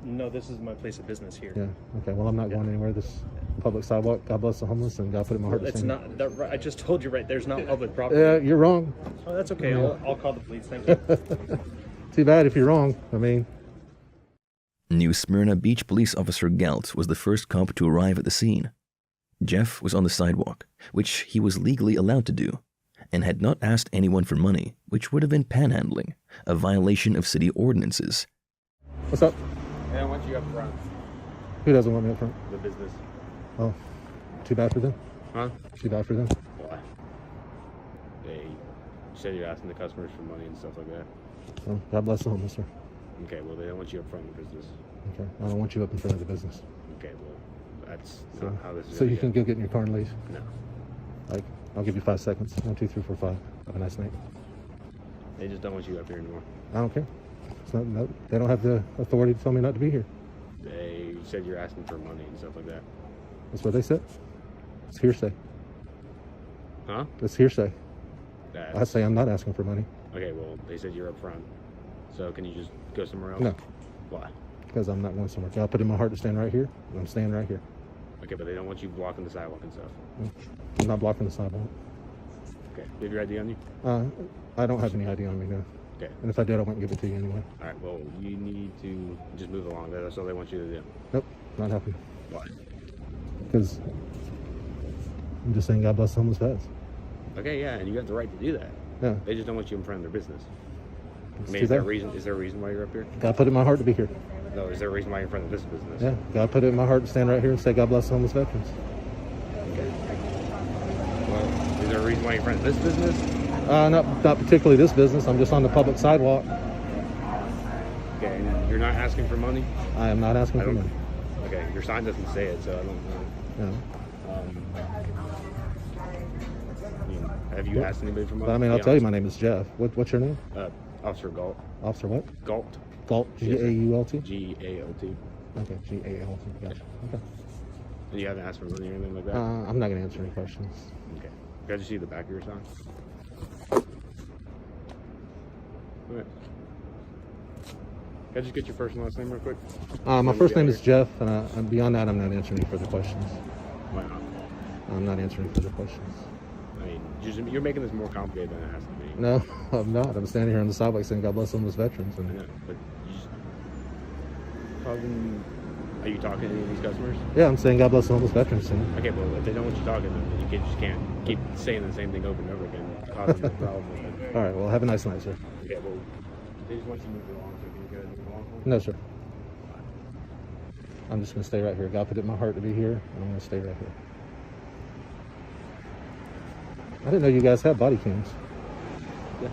No, this is my place of business here. Yeah. Okay. Well, I'm not going anywhere. This public sidewalk. God bless the homeless, and God put it in my heart to It's stand. not. I just told you right. There's not public property. Yeah, you're wrong. Oh, that's okay. Yeah. I'll call the police. Thank you. Too bad if you're wrong. I mean. New Smyrna Beach Police Officer Galt was the first cop to arrive at the scene. Jeff was on the sidewalk, which he was legally allowed to do, and had not asked anyone for money, which would have been panhandling, a violation of city ordinances. What's up? They don't want you up front. Who doesn't want me up front? The business. Oh, too bad for them? Huh? Too bad for them? Why? They said you're asking the customers for money and stuff like that. Oh, God bless the homeless, sir. Okay, well, they don't want you up front of the business. Okay, I don't want you up in front of the business. Okay, well, that's not how this is. So you can go get in your car and leave? No. Like, I'll give you 5 seconds. 1, 2, 3, 4, 5. Have a nice night. They just don't want you up here anymore. I don't care. It's not, no, they don't have the authority to tell me not to be here. They said you're asking for money and stuff like that. That's what they said. It's hearsay. Huh? It's hearsay. That's... I say I'm not asking for money. Okay, well, they said you're up front. So can you just go somewhere else? No. Why? Because I'm not going somewhere. God put it in my heart to stand right here, and I'm standing right here. Okay, but they don't want you blocking the sidewalk and stuff. I'm not blocking the sidewalk. Okay. Do you have your ID on you? I don't have any ID on me, no. Okay. And if I did, I wouldn't give it to you anyway. All right. Well, you need to just move along. That's all they want you to do. Nope, not happening. Why? Because I'm just saying God bless the homeless vets. Okay, yeah, and you have the right to do that. Yeah. They just don't want you in front of their business. Let's I mean, do is there that. a reason? Is there a reason why you're up here? God put it in my heart to be here. No, is there a reason why you're in front of this business? Yeah, God put it in my heart to stand right here and say God bless the homeless veterans. Okay. Well, is there a reason why you're in front of this business? Not particularly this business. I'm just on the public sidewalk. Okay, and you're not asking for money? I am not asking for money. Okay, your sign doesn't say it, so I don't know. No. Have you asked anybody for money? But I mean, I'll tell you, my name is Jeff. What's your name? Officer Galt. Officer what? Galt. Galt. G-A-U-L-T? G-A-L-T. Okay, G-A-L-T. Gotcha. Okay. And you haven't asked for money or anything like that? I'm not going to answer any questions. Okay. Can I just see the back of your sign? Okay. Can I just get your first and last name real quick? My first name is Jeff, and beyond that, I'm not answering any further questions. Why not? I'm not answering further questions. I mean, you're making this more complicated than it has to be. No, I'm not. I'm standing here on the sidewalk saying God bless homeless veterans. And I know, but are you talking to any of these customers? yeah, I'm saying God bless homeless veterans. Okay, well, if they don't want you talking to them, then you just can't keep saying the same thing over and over again, causing the problem. All right, well, have a nice night, sir. Okay, well, they just want you to move along, so can you guys move along? No, sir. I'm just going to stay right here. God put it in my heart to be here, and I'm going to stay right here. I didn't know you guys have body cams. Yeah.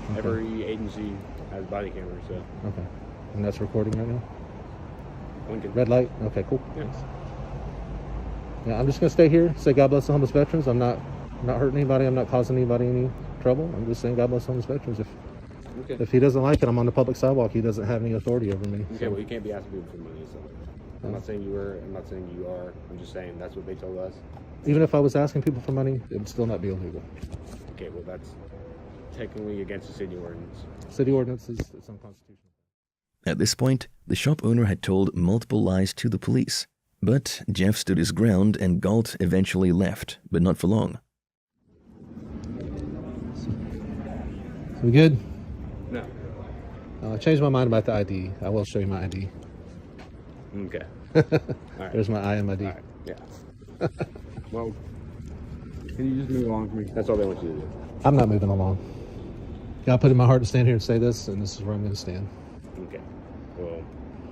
Okay. Every agency has body cameras, so. Okay. And that's recording right now? Lincoln. Red light? Okay, cool. Yeah. Yeah, I'm just going to stay here, say God bless the homeless veterans. I'm not hurting anybody. I'm not causing anybody any trouble. I'm just saying God bless the homeless veterans. If he doesn't like it, I'm on the public sidewalk. He doesn't have any authority over me. Okay, well, you can't be asking people for money, so. I'm not saying you were, I'm not saying you are. I'm just saying that's what they told us. Even if I was asking people for money, it would still not be illegal. Okay, well, that's technically against the city ordinance. City ordinance is unconstitutional. At this point, the shop owner had told multiple lies to the police, but Jeff stood his ground and Galt eventually left, but not for long. We good? No. I changed my mind about the ID. I will show you my ID. Okay. All right. There's my IMID. All right. Yeah. Well, can you just move along for me? That's all they want you to do. I'm not moving along. God put it in my heart to stand here and say this, and this is where I'm going to stand. Okay. Well,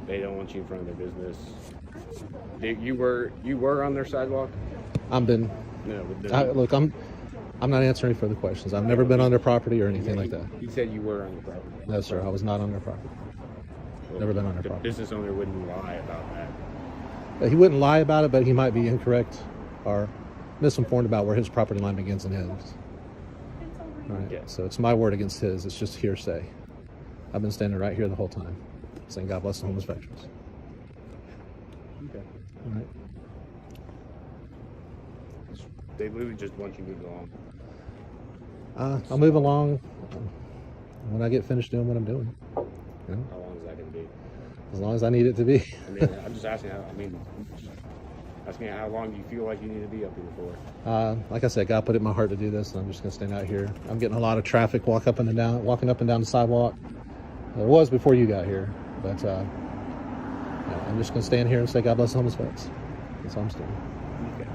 they don't want you in front of their business. You were on their sidewalk? I'm been. No. Look, I'm not answering further questions. I've never been on their property or anything like that. You said you were on the property. No, sir. I was not on their property. Well, never been on their the property. business owner wouldn't lie about that. He wouldn't lie about it, but he might be incorrect or misinformed about where his property line begins and ends. All right. Yeah. So it's my word against his. It's just hearsay. I've been standing right here the whole time, saying God bless the homeless veterans. Okay. All right. They literally just want you to move along. I'll move along when I get finished doing what I'm doing. You know? How long is that going to be? As long as I need it to be. I mean, I'm just asking asking how long do you feel like you need to be up here for? Like I said, God put it in my heart to do this, and I'm just going to stand out here. I'm getting a lot of traffic walking up and down the sidewalk. There was before you got here, but yeah, I'm just going to stand here and say God bless the homeless vets. That's all I'm doing. Okay.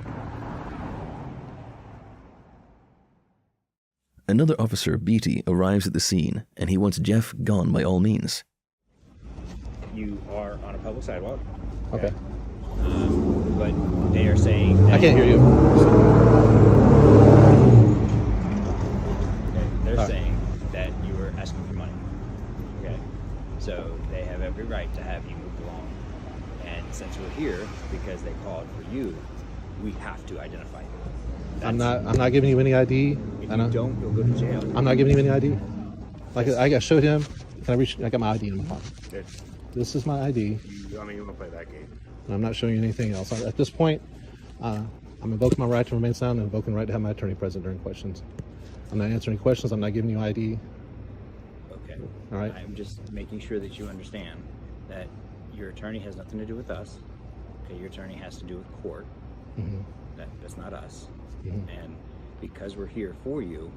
Another officer, Beatty, arrives at the scene, and he wants Jeff gone by all means. You are on a public sidewalk. Okay. But they are saying that I can't hear you. They're saying that you were asking for money. Okay. So they have every right to have you move along. And since we're here because they called for you, we have to identify you. I'm not giving you any ID. If you don't, you'll go to jail. I'm not giving you any ID. Like I showed him. I got my ID in my pocket. Good. This is my ID. You want to play that game? And I'm not showing you anything else. At this point, I'm invoking my right to remain silent and invoking the right to have my attorney present during questions. I'm not answering questions. I'm not giving you ID. Okay. All right. I'm just making sure that you understand that your attorney has nothing to do with us. Okay. Your attorney has to do with court. Mm-hmm. That's not us. Mm-hmm. And because we're here for you,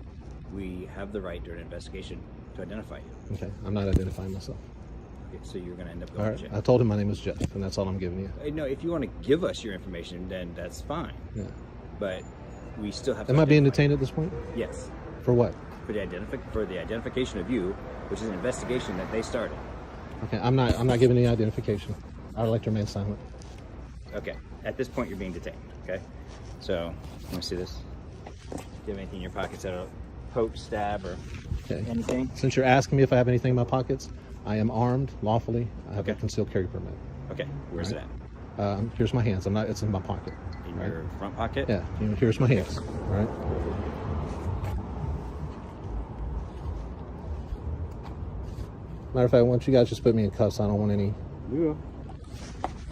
we have the right during an investigation to identify you. Okay, I'm not identifying myself. Okay, so you're going to end up All going right, to jail. I told him my name is Jeff, and that's all I'm giving you. No, if you want to give us your information, then that's fine. Yeah. But we still have to Am I being identify detained at this point? you. Yes. For what? For the identification of you, which is an investigation that they started. Okay, I'm not giving any identification. I would like to remain silent. Okay. At this point, you're being detained. Okay. So, let me see this. Do you have anything in your pockets that are poke, stab, or anything? Since you're asking me if I have anything in my pockets, I am armed lawfully. I have a concealed carry permit. Okay. Where's it at? Here's my hands. It's in my pocket. In your front pocket? Yeah. Here's my hands. All right. Matter of fact, why don't you guys just put me in cuffs? I don't want any. Yeah.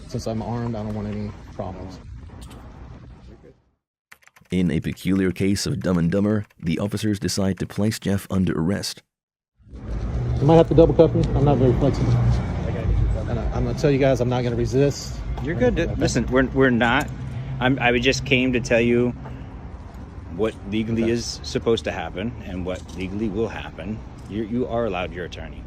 Since I'm armed, I don't want any problems. In a peculiar case of Dumb and Dumber, the officers decide to place Jeff under arrest. You might have to double cuff me. I'm not very flexible. And I'm going to tell you guys, I'm not going to resist. You're good. Listen, we're not. I just came to tell you what legally is supposed to happen and what legally will happen. You are allowed your attorney,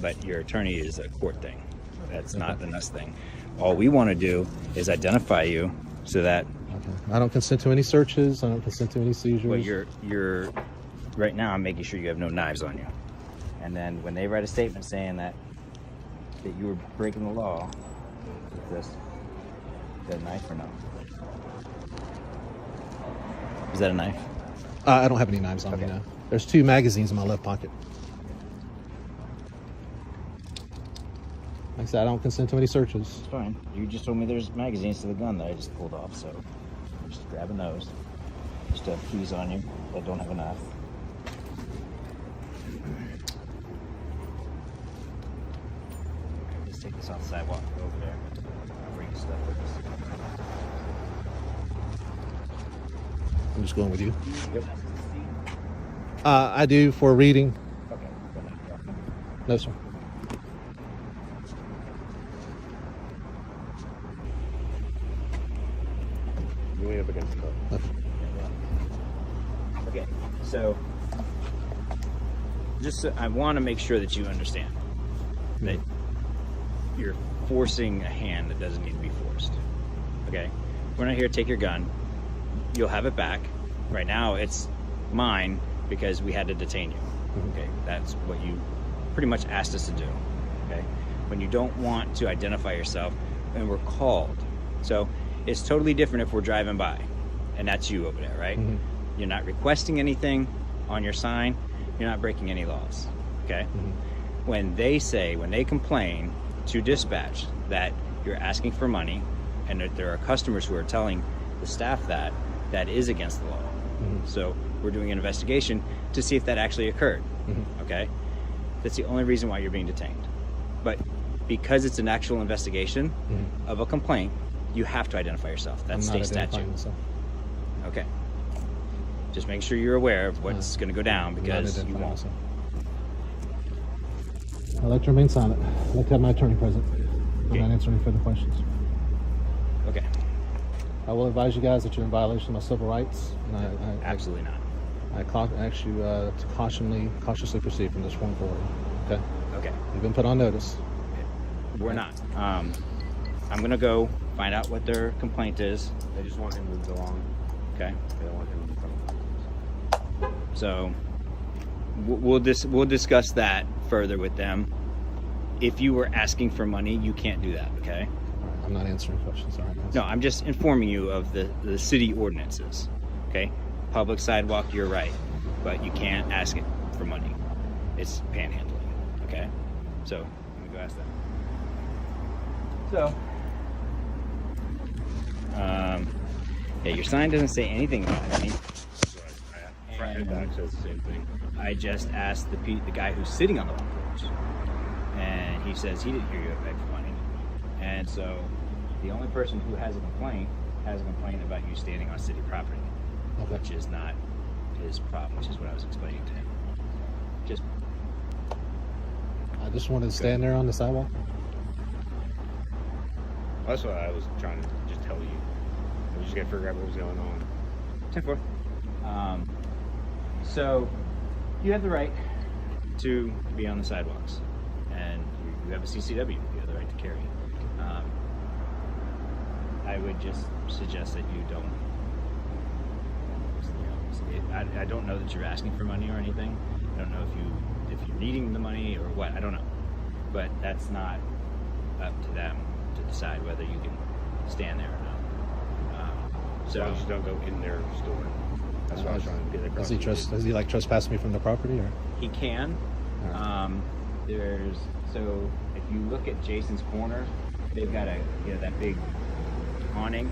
but your attorney is a court thing. That's not an us thing. All we want to do is identify you so that. I don't consent to any searches. I don't consent to any seizures. Well, you're right now. I'm making sure you have no knives on you. And then when they write a statement saying that you were breaking the law, with this, is that a knife or no? Is that a knife? I don't have any knives on me now. There's 2 magazines in my left pocket. Like I said, I don't consent to any searches. It's fine. You just told me there's magazines to the gun that I just pulled off, so I'm just grabbing those. Just have keys on you that don't have a knife. Let's take this off the sidewalk. Go over there. I'll bring your stuff with us. I'm just going with you. Yep. I do for reading. Okay. No, sir. You lean up against the car. Okay, so I want to make sure that you understand that you're forcing a hand that doesn't need to be forced. Okay, we're not here to take your gun. You'll have it back. Right now, it's mine because we had to detain you. Okay, that's what you pretty much asked us to do. Okay, when you don't want to identify yourself, and we're called. So it's totally different if we're driving by, and that's you over there, right? You're not requesting anything on your sign. You're not breaking any laws. Okay. When they complain to dispatch that you're asking for money, and that there are customers who are telling the staff that is against the law. So we're doing an investigation to see if that actually occurred. Okay. That's the only reason why you're being detained. But because it's an actual investigation of a complaint, you have to identify yourself. That's state statute. Okay. Just make sure you're aware of what's going to go down because you won't. I'd like to remain silent. I'd like to have my attorney present. I'm not answering any further questions. Okay. I will advise you guys that you're in violation of my civil rights. And Absolutely not. I ask you to cautiously proceed from this point forward. Okay? Okay. You've been put on notice. We're not. I'm going to go find out what their complaint is. They just want him moved along. Okay. They don't want him in front of them. So we'll discuss that further with them. If you were asking for money, you can't do that, okay? I'm not answering questions. All right, no, I'm just informing you of the city ordinances, okay? Public sidewalk, you're right, but you can't ask it for money. It's panhandling, okay? So let me go ask them. So, yeah, your sign doesn't say anything about money. And back says the same thing. I just asked the guy who's sitting on the porch, and he says he didn't hear you beg for money. And so the only person who has a complaint about you standing on city property, which is not his problem, which is what I was explaining to him. I just wanted to stand there on the sidewalk. That's what I was trying to just tell you. We just got to figure out what was going on. 10-4. So you have the right to be on the sidewalks, and you have a CCW. You have the right to carry. I would just suggest that you don't. I don't know that you're asking for money or anything. I don't know if you're needing the money or what. I don't know, but that's not up to them to decide whether you can stand there or not. So you don't go in their store. That's what I was trying to get across. Does he like trespass me from the property, or? He can. So if you look at Jason's corner, they've got that big awning.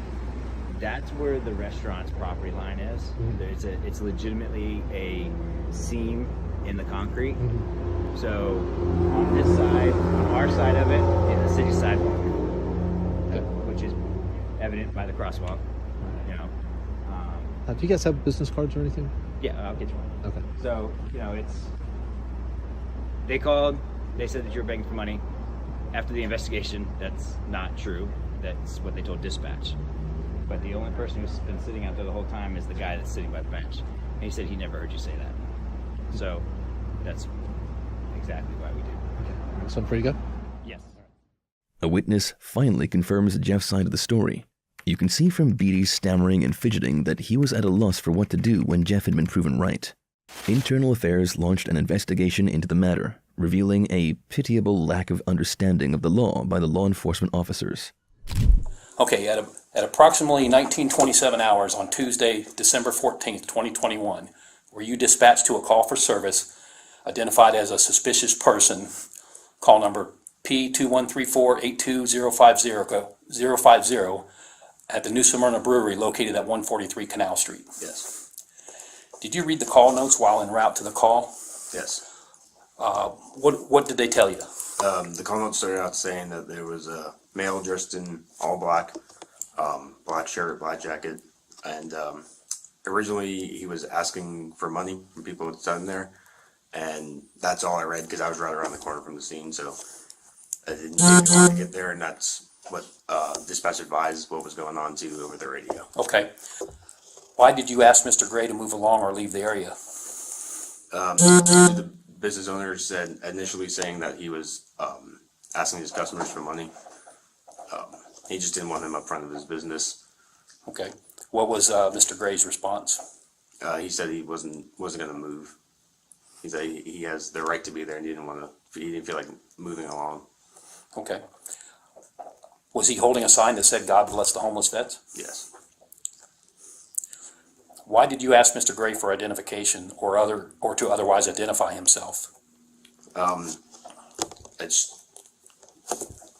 That's where the restaurant's property line is. Mm-hmm. It's legitimately a seam in the concrete. Mm-hmm. So on this side, on our side of it, is the city sidewalk, which is evident by the crosswalk. Do you guys have business cards or anything? Yeah, I'll get you one. Okay. So they called. They said that you were begging for money. After the investigation, that's not true. That's what they told dispatch. But the only person who's been sitting out there the whole time is the guy that's sitting by the bench. And he said he never heard you say that. So that's exactly why we did. Okay. Something for you to go? Yes. A witness finally confirms Jeff's side of the story. You can see from Beatty's stammering and fidgeting that he was at a loss for what to do when Jeff had been proven right. Internal Affairs launched an investigation into the matter, revealing a pitiable lack of understanding of the law by the law enforcement officers. Okay, at approximately 1927 hours on Tuesday, December 14th, 2021, were you dispatched to a call for service identified as a suspicious person, call number P2134-82050, at the New Smyrna Brewery located at 143 Canal Street? Yes. Did you read the call notes while en route to the call? Yes. What did they tell you? The call notes started out saying that there was a male dressed in all black, black shirt, black jacket, and originally he was asking for money from people that stood there, and that's all I read because I was right around the corner from the scene, so I didn't take long to get there, and that's what dispatch advised what was going on too over the radio. Okay. Why did you ask Mr. Gray to move along or leave the area? The business owner said initially saying that he was asking his customers for money. He just didn't want him up front of his business. Okay. What was Mr. Gray's response? He said he wasn't going to move. He said he has the right to be there, and he didn't feel like moving along. Okay. Was he holding a sign that said "God bless the homeless vets"? Yes. Why did you ask Mr. Gray for identification or to otherwise identify himself? It's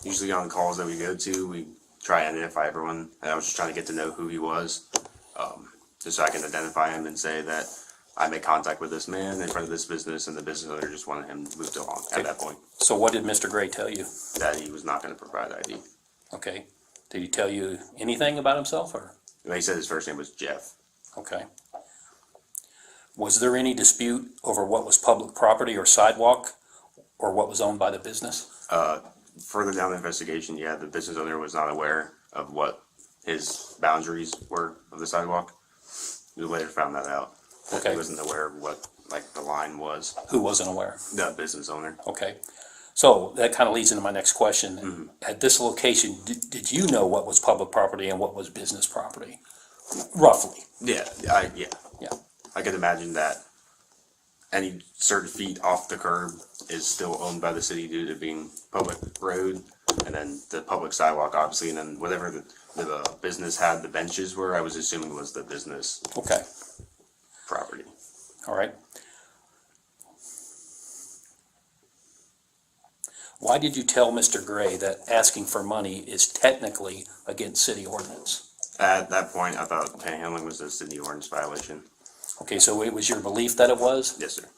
usually on calls that we go to, we try and identify everyone, and I was just trying to get to know who he was, just so I can identify him and say that I made contact with this man in front of this business, and the business owner just wanted him moved along at that point. So what did Mr. Gray tell you? That he was not going to provide ID. Okay. Did he tell you anything about himself, or? He said his first name was Jeff. Okay. Was there any dispute over what was public property or sidewalk, or what was owned by the business? Further down the investigation, yeah, the business owner was not aware of what his boundaries were of the sidewalk. We later found that out. Okay. He wasn't aware of what the line was. Who wasn't aware? The business owner. Okay. So that kind of leads into my next question. Mm-hmm. At this location, did you know what was public property and what was business property? Roughly. Yeah. I could imagine that any certain feet off the curb is still owned by the city due to being public road, and then the public sidewalk, obviously, and then whatever the business had, the benches were, I was assuming was the business. Okay. Property. All right. Why did you tell Mr. Gray that asking for money is technically against city ordinance? At that point, I thought panhandling was a city ordinance violation. Okay, so it was your belief that it was? Yes, sir.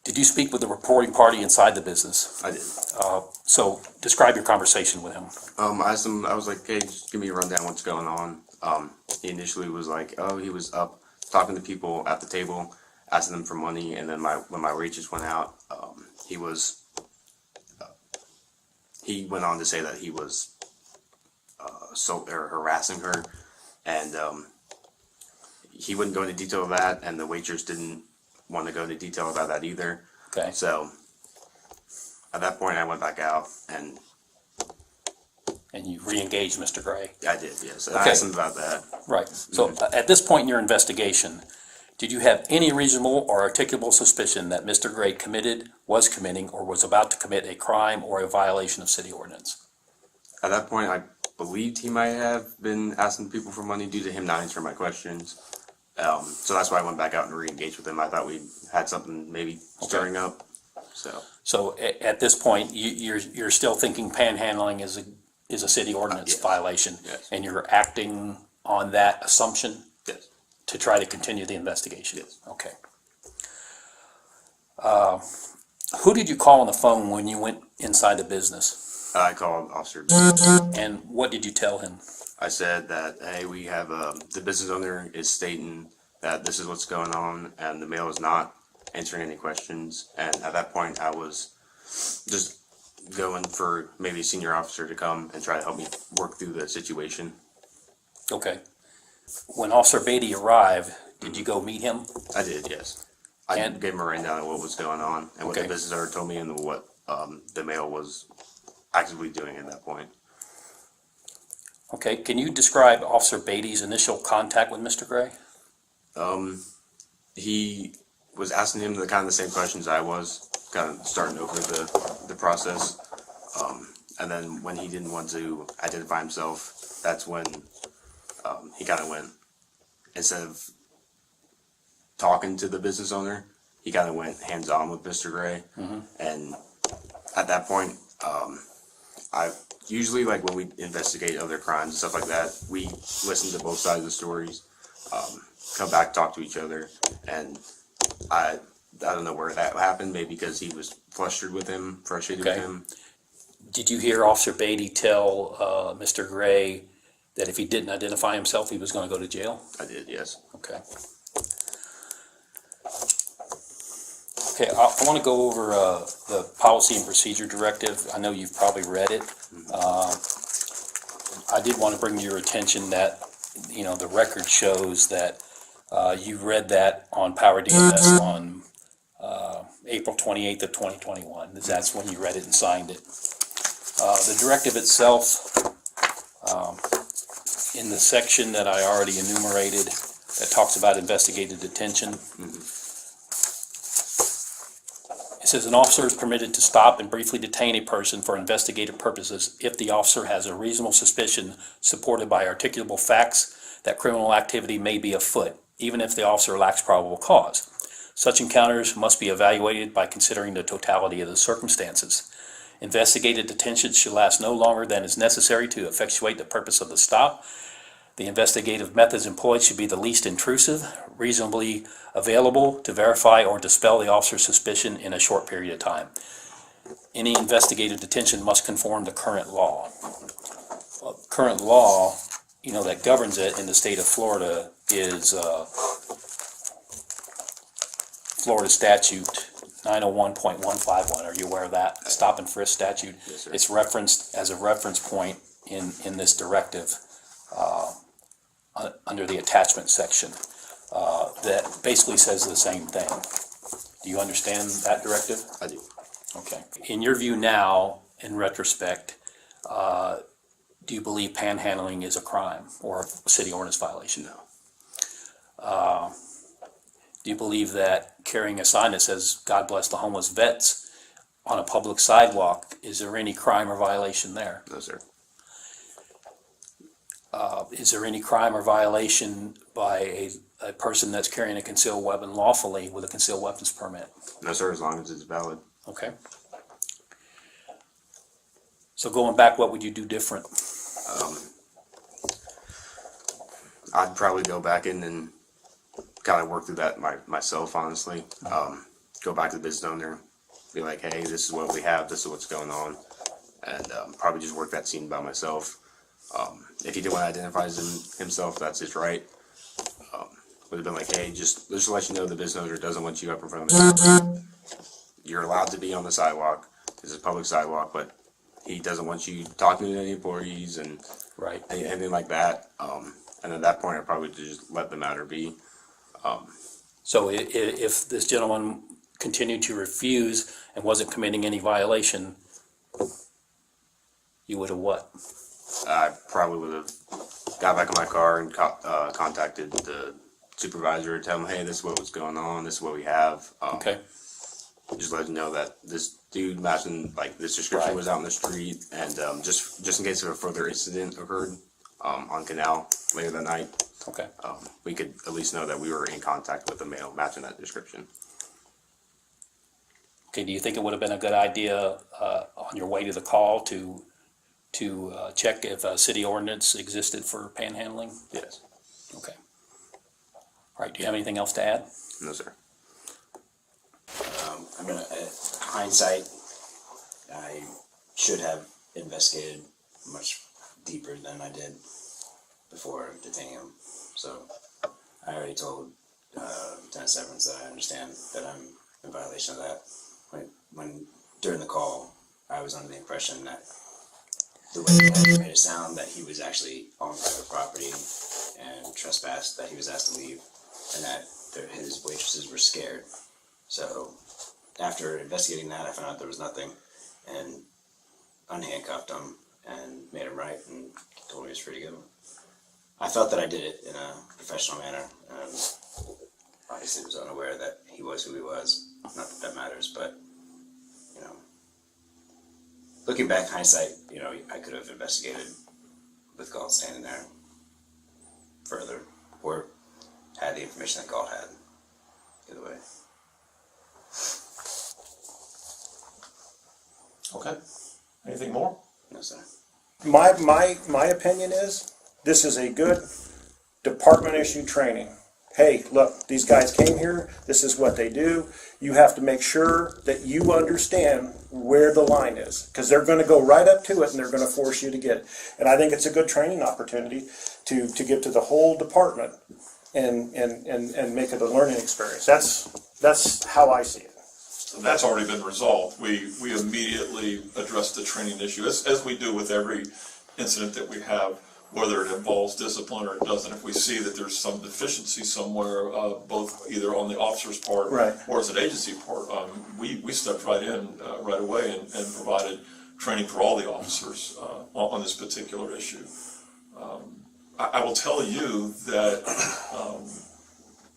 Did you speak with the reporting party inside the business? I did. So describe your conversation with him. I asked him, I was like, hey, just give me a rundown what's going on. He initially was like, oh, he was up talking to people at the table, asking them for money, and then when my wages went out, he went on to say that he was harassing her, and he wouldn't go into detail of that, and the waitress didn't want to go into detail about that either. Okay. So at that point, I went back out, and you re-engaged Mr. Gray. I did, yes. I Okay. asked him about that. Right. So at this point in your investigation, did you have any reasonable or articulable suspicion that Mr. Gray committed, was committing, or was about to commit a crime or a violation of city ordinance? At that point, I believed he might have been asking people for money due to him not answering my questions. So that's why I went back out and re-engaged with him. I thought we had something maybe stirring up. So at this point, you're still thinking panhandling is a city ordinance violation, and you're acting on that assumption to try to continue the investigation. Yes. Okay. Who did you call on the phone when you went inside the business? I called Officer. And what did you tell him? I said that, hey, we have the business owner is stating that this is what's going on, and the male is not answering any questions. And at that point, I was just going for maybe a senior officer to come and try to help me work through the situation. Okay. When Officer Beatty arrived, did you go meet him? I did, yes. I gave him a rundown of what was going on and what the business owner told me and what the male was actively doing at that point. Okay. Can you describe Officer Beatty's initial contact with Mr. Gray? He was asking him the kind of the same questions I was, kind of starting over the process. And then when he didn't want to identify himself, that's when he kind of went, instead of talking to the business owner, he kind of went hands-on with Mr. Gray. And at that point, I usually, like when we investigate other crimes and stuff like that, we listen to both sides of the stories, come back, talk to each other, and I don't know where that happened, maybe because he was frustrated with him. Did you hear Officer Beatty tell Mr. Gray that if he didn't identify himself, he was going to go to jail? I did, yes. Okay. Okay, I want to go over the policy and procedure directive. I know you've probably read it. I did want to bring to your attention that, you know, the record shows that you read that on Power DMS on April 28th of 2021. That's when you read it and signed it. The directive itself, in the section that I already enumerated that talks about investigative detention, it says an officer is permitted to stop and briefly detain a person for investigative purposes if the officer has a reasonable suspicion supported by articulable facts that criminal activity may be afoot, even if the officer lacks probable cause. Such encounters must be evaluated by considering the totality of the circumstances. Investigative detention should last no longer than is necessary to effectuate the purpose of the stop. The investigative methods employed should be the least intrusive, reasonably available to verify or dispel the officer's suspicion in a short period of time. Any investigative detention must conform to current law. Current law, you know, that governs it in the state of Florida is Florida statute 901.151. Are you aware of that? Stop and frisk statute. Yes, sir. It's referenced as a reference point in this directive under the attachment section that basically says the same thing. Do you understand that directive? I do. Okay. In your view now, in retrospect, do you believe panhandling is a crime or a city ordinance violation? No. Do you believe that carrying a sign that says "God bless the homeless vets" on a public sidewalk, is there any crime or violation there? No, sir. Is there any crime or violation by a person that's carrying a concealed weapon lawfully with a concealed weapons permit? No, sir, as long as it's valid. Okay. So going back, what would you do different? I'd probably go back in and kind of work through that myself, honestly. Go back to the business owner, be like, hey, this is what we have, this is what's going on, and probably just work that scene by myself. If he didn't want to identify himself, that's his right. Would have been like, hey, just to let you know, the business owner doesn't want you up in front of him. You're allowed to be on the sidewalk. This is a public sidewalk, but he doesn't want you talking to any employees and anything like that. and at that point, I probably just let the matter be. So if this gentleman continued to refuse and wasn't committing any violation, you would have what? I probably would have got back in my car and contacted the supervisor and tell him, hey, this is what was going on, this is what we have. Okay. Just let him know that this dude matching like this description was out in the street, and just in case if a further incident occurred on Canal later that night, okay, we could at least know that we were in contact with the male matching that description. Okay, do you think it would have been a good idea on your way to the call to check if a city ordinance existed for panhandling? Yes. Okay. All right, do you have anything else to add? No, sir. I mean, hindsight, I should have investigated much deeper than I did before detaining him. So I already told Lieutenant Severance that I understand that I'm in violation of that. When during the call, I was under the impression that the way he made it sound that he was actually on private property and trespassed, that he was asked to leave, and that his waitresses were scared. So after investigating that, I found out there was nothing, and unhandcuffed him and made him right and told me he was free to go. I felt that I did it in a professional manner, and obviously was unaware that he was who he was. Not that that matters, but you know, looking back, hindsight, you know, I could have investigated with Galt standing there further, or had the information that Galt had. Either way. Okay. Anything more? No, sir. My opinion is, this is a good department issue training. Hey, look, these guys came here, this is what they do. You have to make sure that you understand where the line is, because they're gonna go right up to it and they're gonna force you to get it. And I think it's a good training opportunity to give to the whole department and make it a learning experience. That's how I see it. So that's already been resolved. We immediately addressed the training issue, as we do with every incident that we have, whether it involves discipline or it doesn't. If we see that there's some deficiency somewhere, both either on the officer's part or as an agency part, we stepped right in right away and provided training for all the officers on this particular issue. I will tell you that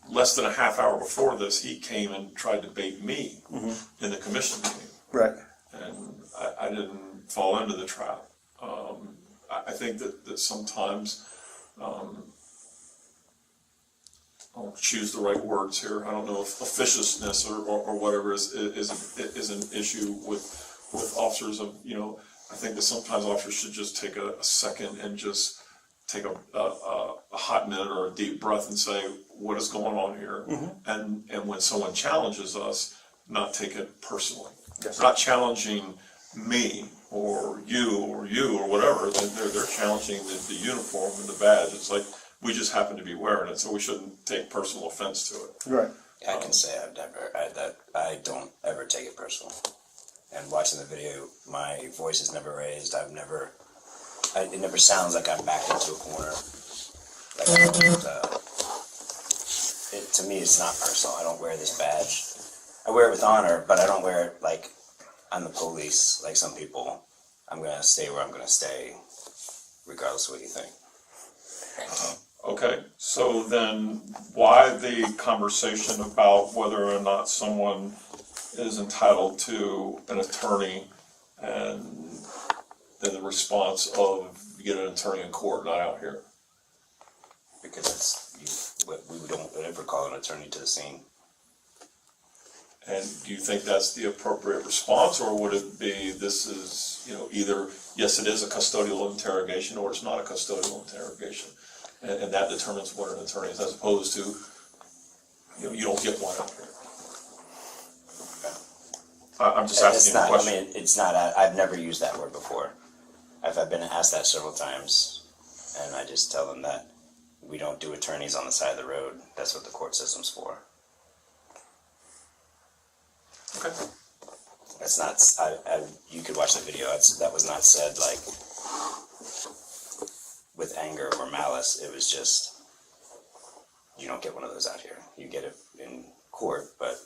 less than a half hour before this, he came and tried to bait me in the commission meeting. Right. And I didn't fall into the trap. I think that sometimes, I'll choose the right words here, I don't know if officiousness or whatever is an issue with officers of, you know, I think that sometimes officers should just take a second and just take a hot minute or a deep breath and say, what is going on here? And when someone challenges us, not take it personally. Yes. Not challenging me or you or whatever, they're challenging the uniform and the badge. It's like, we just happen to be wearing it, so we shouldn't take personal offense to it. Right. I can say I don't ever take it personal. And watching the video, my voice is never raised. It never sounds like I'm backed into a corner. Like, to me, it's not personal. I don't wear this badge. I wear it with honor, but I don't wear it like I'm the police, like some people. I'm going to stay where I'm going to stay, regardless of what you think. Okay, so then why the conversation about whether or not someone is entitled to an attorney, and then the response of you get an attorney in court, not out here? Because we don't ever call an attorney to the scene. And do you think that's the appropriate response, or would it be, this is, you know, either, yes, it is a custodial interrogation, or it's not a custodial interrogation, and that determines what an attorney is, as opposed to, you know, you don't get one out here. I'm just asking a question. I mean, it's not, I've never used that word before. I've been asked that several times, and I just tell them that we don't do attorneys on the side of the road. That's what the court system's for. Okay. That's not, you could watch the video, that was not said like, with anger or malice. It was just, you don't get one of those out here. You get it in court, but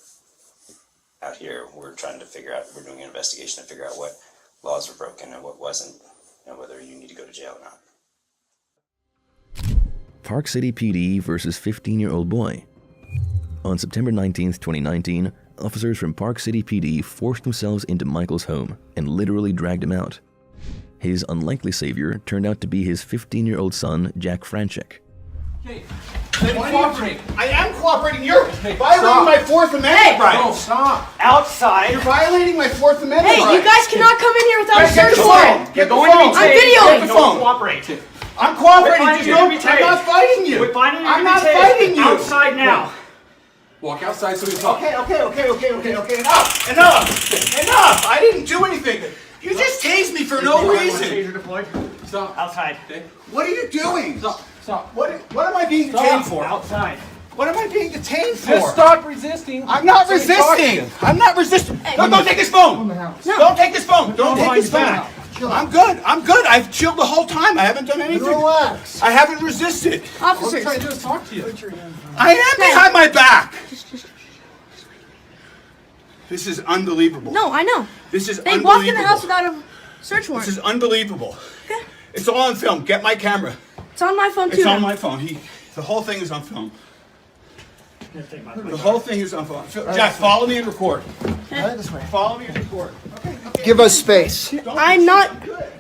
out here we're trying to figure out, we're doing an investigation to figure out what laws were broken and what wasn't, and whether you need to go to jail or not. Park City PD versus 15-year-old boy. On September 19th, 2019, officers from Park City PD forced themselves into Michael's home and literally dragged him out. His unlikely savior turned out to be his 15-year-old son, Jack Franchek. Okay, cooperate. I am cooperating. You're violating my Fourth Amendment rights. No, stop. Outside. You're violating my Fourth Amendment rights. Hey, you guys cannot come in here without a search Get warrant. the phone. I'm videoing. Get the phone. Cooperate. I'm cooperating. I'm not fighting you. I'm not fighting you. Outside now. Walk outside so we can talk. Okay. Enough. I didn't do anything. You just tased me for no reason. Taser deployed. Stop. Outside. Okay. What are you doing? Stop. What am I being detained for? Outside. What am I being detained for? Just stop resisting. I'm not resisting. I'm not resisting. Hey, don't take his phone. No. Don't take his phone. Don't take his phone. I'm good. I've chilled the whole time. I haven't done anything. Relax. I haven't resisted. Officers. All I'm trying to do is talk to you. I am behind my back. This is unbelievable. No, I know. This is they unbelievable. walked in the house without a search warrant. This is unbelievable. Okay. It's all on film. Get my camera. It's on my phone too. It's on my phone. The whole thing is on film. The whole thing is on film. Jack, follow me and record. Okay. This way. Follow me and record. Okay. Give us space. I'm not.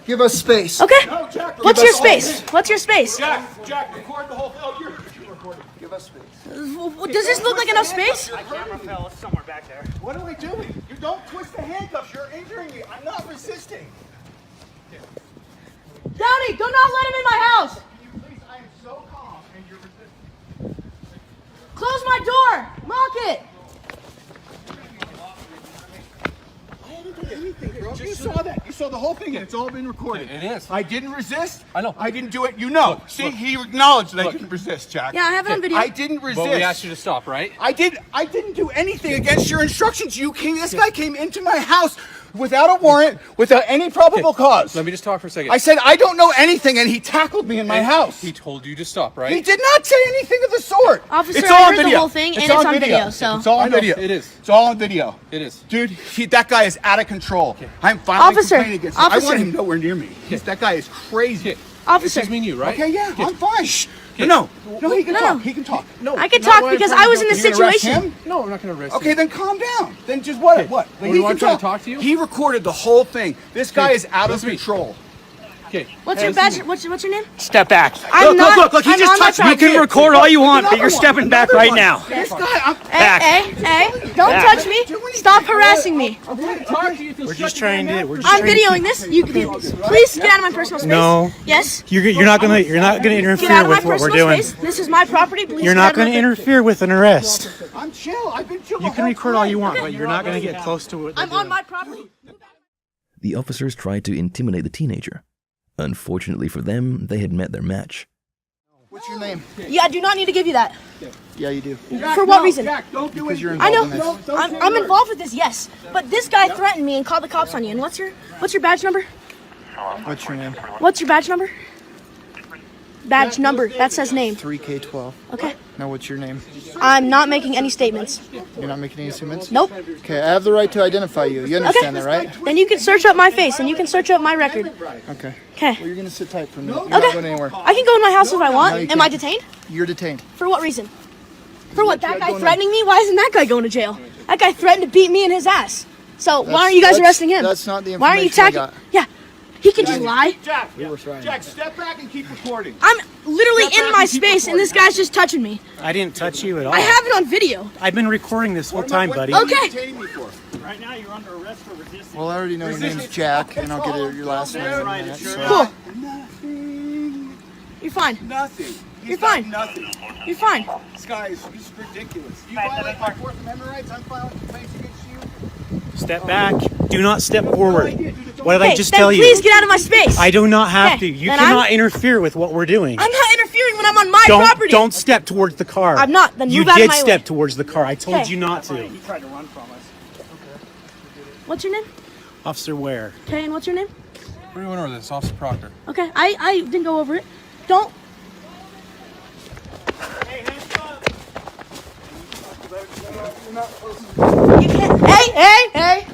Give us space. Okay. No, Jack, What's your space? What's your space? Jack, record the whole film. You're recording. Give us space. Does this look like enough space? My camera fell somewhere back there. What am I doing? You don't twist the handcuffs. You're injuring me. I'm not resisting. Downey, do not let him in my house. Can you please? I am so calm and you're resisting. Close my door. Lock it. I didn't do anything, bro. You saw that. You saw the whole thing and it's all been recorded. It is. I didn't resist. I know. I didn't do it. You know. See, he acknowledged that I didn't resist, Jack. Yeah, I have it on video. I didn't resist. But we asked you to stop, right? I didn't do anything against your instructions. This guy came into my house without a warrant, without any probable cause. Let me just talk for a second. I said, I don't know anything, and he tackled me in my house. He told you to stop, right? He did not say anything of the sort. Officer, it's all I on heard video. the whole thing, and it's on video, so. It's all on video. It is. It's all on video. It is. Dude, that guy is out of control. Okay. I'm filing a complaint against him. I want him nowhere near me. That guy is crazy. Officer. This mean you, right? Okay, yeah, I'm fine. No, he can talk. He can talk. No, I can talk because I was in the situation. No, I'm not going to arrest you. Okay, then calm down. Then just what? What? What do you want to talk to you? He recorded the whole thing. This guy is out of control. Okay. What's your badge? What's your name? Step back. Look, he just touched me. You can record all you want, but you're stepping back right now. This guy, Hey, don't touch me. Stop harassing me. We're just trying to. I'm videoing this. You can please get out of my personal space. No. Yes. You're not gonna interfere Get out of my with what we're personal doing. space. This is my property. Please. You're not going to interfere with an arrest. I'm chill. I've been chill. You can record all you want, but you're not going to get close to it. I'm on my property. The officers tried to intimidate the teenager. Unfortunately for them, they had met their match. What's your name? Yeah, I do not need to give you that. Yeah, you do. For what reason? Don't do because you're I involved know. in this. I'm involved with this, yes. But this guy threatened me and called the cops on you. And what's your badge number? What's your name? What's your badge number? Badge number. That says name. 3K12. Okay. Now what's your name? I'm not making any statements. You're not making any statements? Nope. Okay, I have the right to identify you. You understand that, right? Then you can search up my face and you can search up my record. Okay. Okay. Well, you're gonna sit tight for a minute. You're Okay. not going anywhere. I can go in my house if I want. No, you Am I can't. detained? You're detained. For what reason? For what? That guy going threatening me? Why isn't that guy going to jail? That guy threatened to beat me in his ass. So why aren't you guys arresting him? That's not the Why aren't you information I attacking? Yeah. He can just lie. Jack, step back and keep recording. I'm literally in my space and this guy's just touching me. I didn't touch you at all. I have it on video. I've been recording this whole time, buddy. Okay. Right now you're under arrest for resisting. Well, I already know your name's Jack, and I'll get your last name in a minute. So. Cool. You're fine. Nothing. You're fine. Nothing. You're fine. This guy is just ridiculous. You violate my Fourth Amendment rights. I'm filing complaints against you. Step back. Do not step forward. What did I just then tell you? Please get out of my space. I do not have Okay, to. You then cannot interfere with what we're doing. I'm not interfering when I'm on my property. Don't step towards the car. I'm not. Then you move out of did my step way. towards the car. I told Okay. you not to. He tried to run from us. What's your name? Officer Ware. Okay, and what's your name? Where do you went over this? Officer Proctor. Okay, I didn't go over it. Don't. You can't. Hey!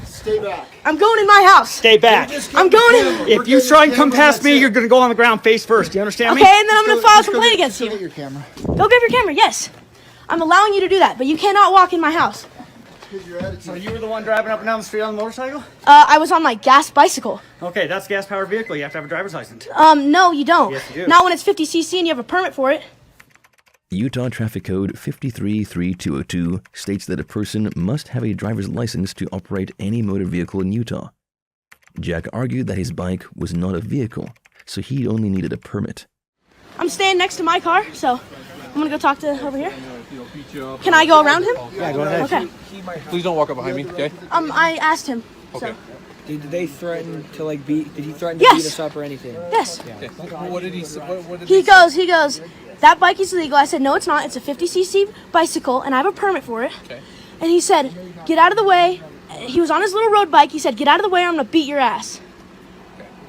Stay back. I'm going in my house. Stay back. I'm going in. If you try and come past me, you're going to go on the ground face first. Do you understand me? Okay, and then I'm going to file a complaint against you. Get your camera. Go grab your camera, yes. I'm allowing you to do that, but you cannot walk in my house. So you were the one driving up and down the street on the motorcycle? I was on my gas bicycle. Okay, that's a gas-powered vehicle. You have to have a driver's license. No, you don't. Yes, you do. Not when it's 50cc and you have a permit for it. Utah Traffic Code 533202 states that a person must have a driver's license to operate any motor vehicle in Utah. Jack argued that his bike was not a vehicle, so he only needed a permit. I'm staying next to my car, so I'm gonna go talk to over here. Can I go around him? Yeah, go ahead. Okay. Please don't walk up behind me, okay? I asked him. Okay. So. Did they threaten to like beat? Did he threaten to Yes. beat us up or anything? Yes. Okay. What did he say? What did He goes, that bike is illegal. I said, no, it's not. It's a 50cc bicycle, and I have a permit for it. Okay. And he said, get out of the way. He was on his little road bike. He said, get out of the way or I'm going to beat your ass.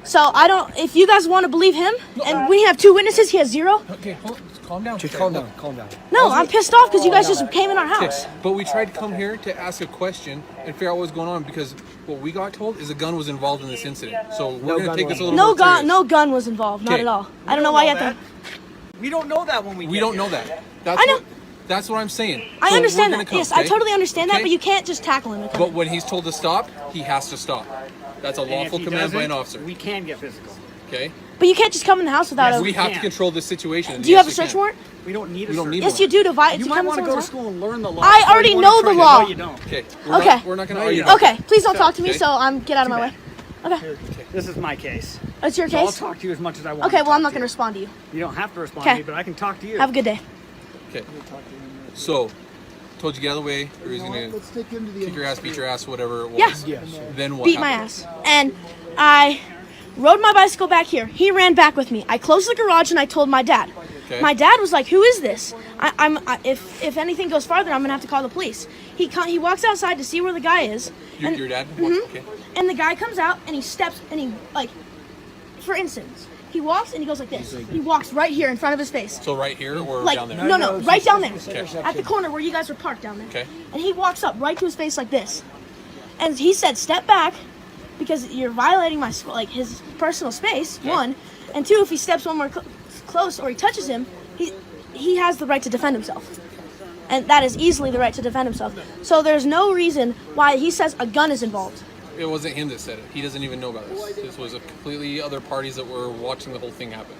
So I don't, if you guys want to believe him, and we have 2 witnesses, he has 0. Okay, calm down. Just calm down. Calm down. No, I'm pissed off because you guys just came in our house. Okay, but we tried to come here to ask a question and figure out what was going on because what we got told is a gun was involved in this incident. So we're going to take this a little more serious. No gun was involved, not Okay. at all. I don't know why you have to. We don't know that when we We don't know that. That's I know. That's what I'm saying. I So understand we're that. gonna come, Yes, I okay? totally understand that, Okay? but you can't just tackle him. But when he's told to stop, he has to stop. That's a And if lawful he command by an doesn't, officer. We can get physical. Okay? But you can't just come in the house without a. We have to control this situation. Do you have a search warrant? We don't need a We don't search need Yes, one. you do to violate. You to might come want to in go to someone's school and learn the law. I before already you know wanna the try law. No, you don't. Okay. Okay. We're not going to No, argue. you don't. Okay, please don't talk to me. Okay. So get out of my way. Okay. This is my case. It's your So I'll case. talk to you as much as I want. Okay. to Well, I'm talk not to going to respond to you. You don't have to respond Okay. to me, but I can talk to you. Have a good day. Okay. So, told you get out of the way, or he's going Let's take him to the to kick your ass, beat your ass, whatever it Yeah. was. Then what Beat my happened? ass. And I rode my bicycle back here. He ran back with me. I closed the garage and I told my dad. Okay. My dad was like, "Who is this?" If anything goes farther, I'm gonna have to call the police. He walks outside to see where the guy is. Your dad? Mhm. Okay. And the guy comes out and he steps and he like, for instance, he walks and he goes like this. He walks right here in front of his face. So right here or Like down there? no, right down there, Okay. at the corner where you guys were parked down there. Okay. And he walks up right to his face like this, and he said, "Step back, because you're violating my his personal space." Okay. 1, and 2, if he steps one more close or he touches him, he has the right to defend himself, and that is easily the right to defend himself. So there's no reason why he says a gun is involved. It wasn't him that said it. He doesn't even know about this. This was a completely other parties that were watching the whole thing happen.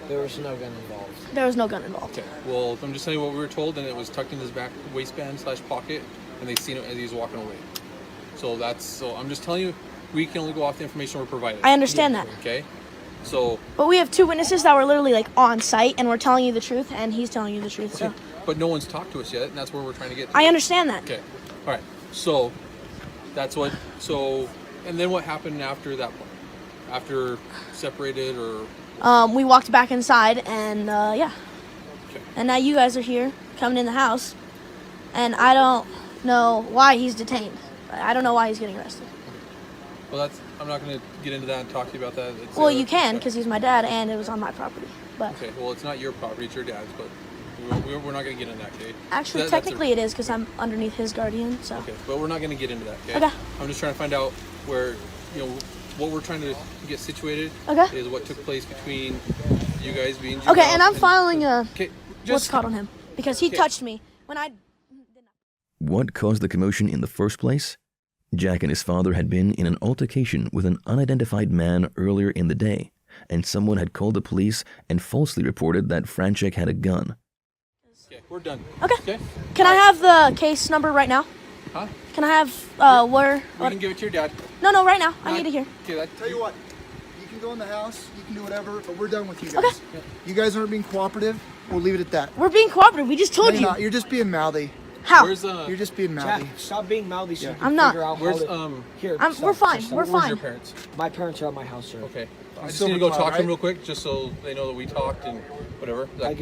There was no gun involved. There was no gun involved. Okay. Well, I'm just telling you what we were told, and it was tucked in his back waistband/pocket, and they seen it as he was walking away. So I'm just telling you, we can only go off the information we're provided. I understand that. Okay. So. But we have 2 witnesses that were literally like on site, and we're telling you the truth, and he's telling you the truth. So But no one's talked to us yet, and that's where we're trying to get to. I understand that. Okay. All right. So that's what. So and then what happened after that point? After separated or? We walked back inside, and yeah. Okay. And now you guys are here, coming in the house, and I don't know why he's detained. I don't know why he's getting arrested. Well, I'm not going to get into that and talk to you about that. It's, Well, you can, because he's my dad, and it was on my property. But Okay. Well, it's not your property; it's your dad's. But we're not going to get into that, okay? actually, technically, it is because I'm underneath his guardian. So Okay, but we're not going to get into that. Okay. Okay. I'm just trying to find out where what we're trying to get situated. Okay. Is what took place between you guys being. okay, juveniles and I'm filing a Okay, what's just called on him because he Okay. touched me when I. What caused the commotion in the first place? Jack and his father had been in an altercation with an unidentified man earlier in the day, and someone had called the police and falsely reported that Franchek had a gun. Okay, we're done. Okay. Can I have the case number right now? Huh? Can I have where? We can give it to your dad. No, right now. I need to hear. Okay, Tell you what, you can go in the house, you can do whatever, but we're done with you guys. Okay. You guys aren't being cooperative. We'll leave it at that. We're being cooperative. We just told No, you. you're not. You're just being mouthy. How? You're just being mouthy. Jack, stop being mouthy so you can I'm not. figure out Where's how to... Here, we're fine. We're Where's fine. your parents? My parents are at my house, sir. Okay. I just Silver need to go Cloud, talk to them right? real quick, just so they know that we talked and whatever. I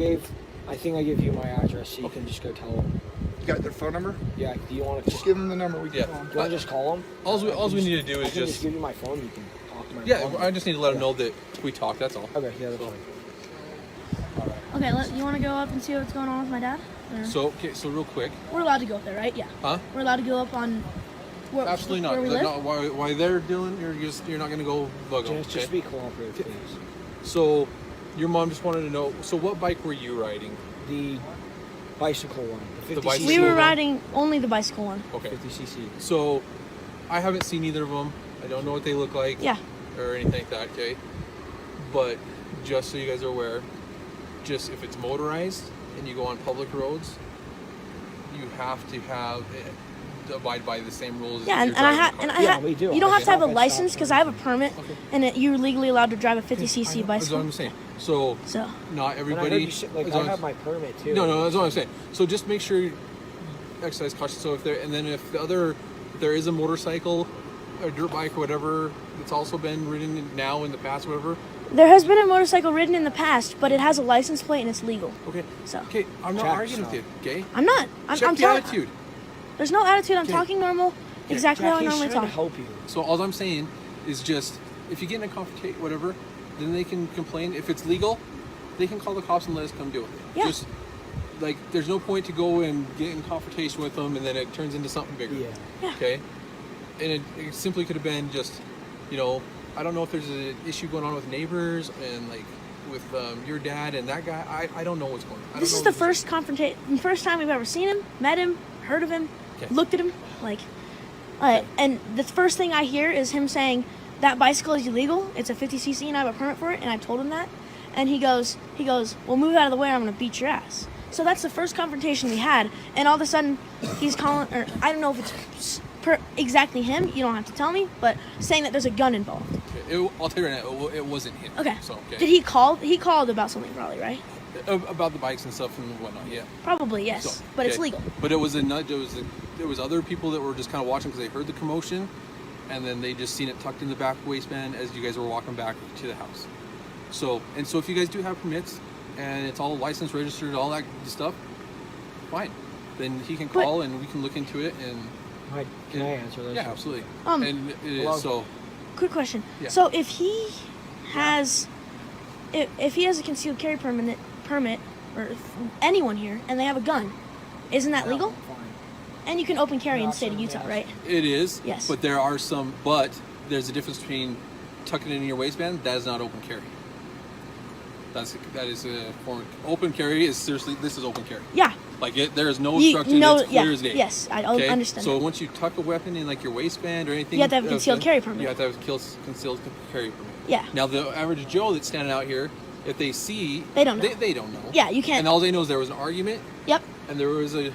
think I gave you my address, so you can just go tell them. You got their phone number? Yeah, do you want to Just give them the number. We can Yeah. call them. Do you want to just call them? All we need to do I is can just give you my phone. You can talk talk to my Yeah, mom. I just need to let him know that we talked. That's all. Okay, yeah, that's fine. Okay, you want to go up and see what's going on with my dad? Or- So real quick. We're allowed to go up there, right? Yeah. Huh? We're allowed to go up on. Absolutely not. Where we They're live? not why they're doing. You're not going to go bug them. Just be cooperative, please. So, your mom just wanted to know. So, what bike were you riding? The bicycle one. The 50 bicycle We were one? riding only the bicycle one. Okay. 50cc. So, I haven't seen either of them. I don't know what they look like. Yeah. Or anything like that. Okay. But just so you guys are aware, just if it's motorized and you go on public roads, you have to abide by the same rules. Yeah, as and I have. we do. You don't have to have a Okay. license because I have a permit, and you're legally allowed to drive a 50cc That's what bicycle. I'm saying. So, not And I everybody. heard you said, like, as I long have as- my permit too. No, that's what I'm saying. So just make sure you exercise caution. So if there is a motorcycle, a dirt bike, or whatever, that's also been ridden now in the past, whatever. There has been a motorcycle ridden in the past, but it has a license plate and it's legal. Okay. So. Okay, I'm not Jack, arguing with stop. you. Okay. I'm not. Check I'm the talking. attitude. There's no attitude. I'm Okay. talking normal, exactly Jack, how I he's normally trying talk. to help you. So all I'm saying is just if you get in a confrontation, whatever, then they can complain. If it's legal, they can call the cops and let us come deal with it. Yeah. Just like there's no point to go and get in confrontation with them and then it turns into something bigger. Yeah. Okay. And it simply could have been just, I don't know if there's an issue going on with neighbors and like with your dad and that guy. I don't know what's going on. This is the first first time we've ever seen him, met him, heard of him, Okay. looked at him, and the first thing I hear is him saying that bicycle is illegal. It's a 50cc and I have a permit for it, and I told him that, and he goes, well, move out of the way or I'm gonna beat your ass. So that's the first confrontation we had, and all of a sudden he's calling, or I don't know if it's exactly him. You don't have to tell me, but saying that there's a gun involved. Okay. I'll tell you right now, it wasn't him. Okay. So, okay. Did he call? He called about something, probably, right? About the bikes and stuff and whatnot, yeah. Probably, yes, So, but it's okay. legal. But it was there was other people that were just kind of watching because they heard the commotion, and then they just seen it tucked in the back waistband as you guys were walking back to the house. So if you guys do have permits and it's all licensed, registered, all that stuff, fine. Then he can call and we can look into it and. Can I answer this? Yeah, absolutely. And Hello? so. Quick question. Yeah. So if he has, if he has a concealed carry permit, or if anyone here, and they have a gun, isn't that legal? Fine. And you can open carry in the state of Utah, right? It is. Yes. But there's a difference between tucking it in your waistband. That is not open carry. That is a form. Open carry is seriously. This is open carry. Yeah. Like there is no obstruction. It's clear as day. Yes, I Okay? understand. So that. once you tuck a weapon in like your waistband or anything, You have to have a concealed carry permit. You have to have a concealed carry permit. Yeah. Now the average Joe that's standing out here, if they see, They don't know. They don't know. Yeah, you can't. And all they know is there was an argument. Yep. And there was a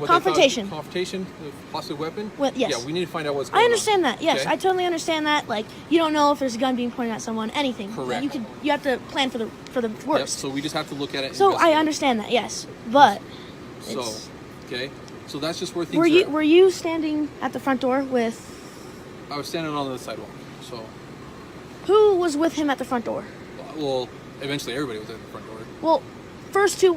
Confrontation. Confrontation, possible weapon. Well, yes. Yeah, we need to find out what's going I on. understand that. Yes, Okay? I totally understand that. Like, you don't know if there's a gun being pointed at someone, anything. Correct. You have to plan for the Yep, worst. so we just have to look at it. And So I investigate. understand that. Yes, but So, it's, okay. So that's just where things were you standing at the front door with? I was standing on the sidewalk. So, Who was with him at the front door? well, eventually everybody was at the front door. Well,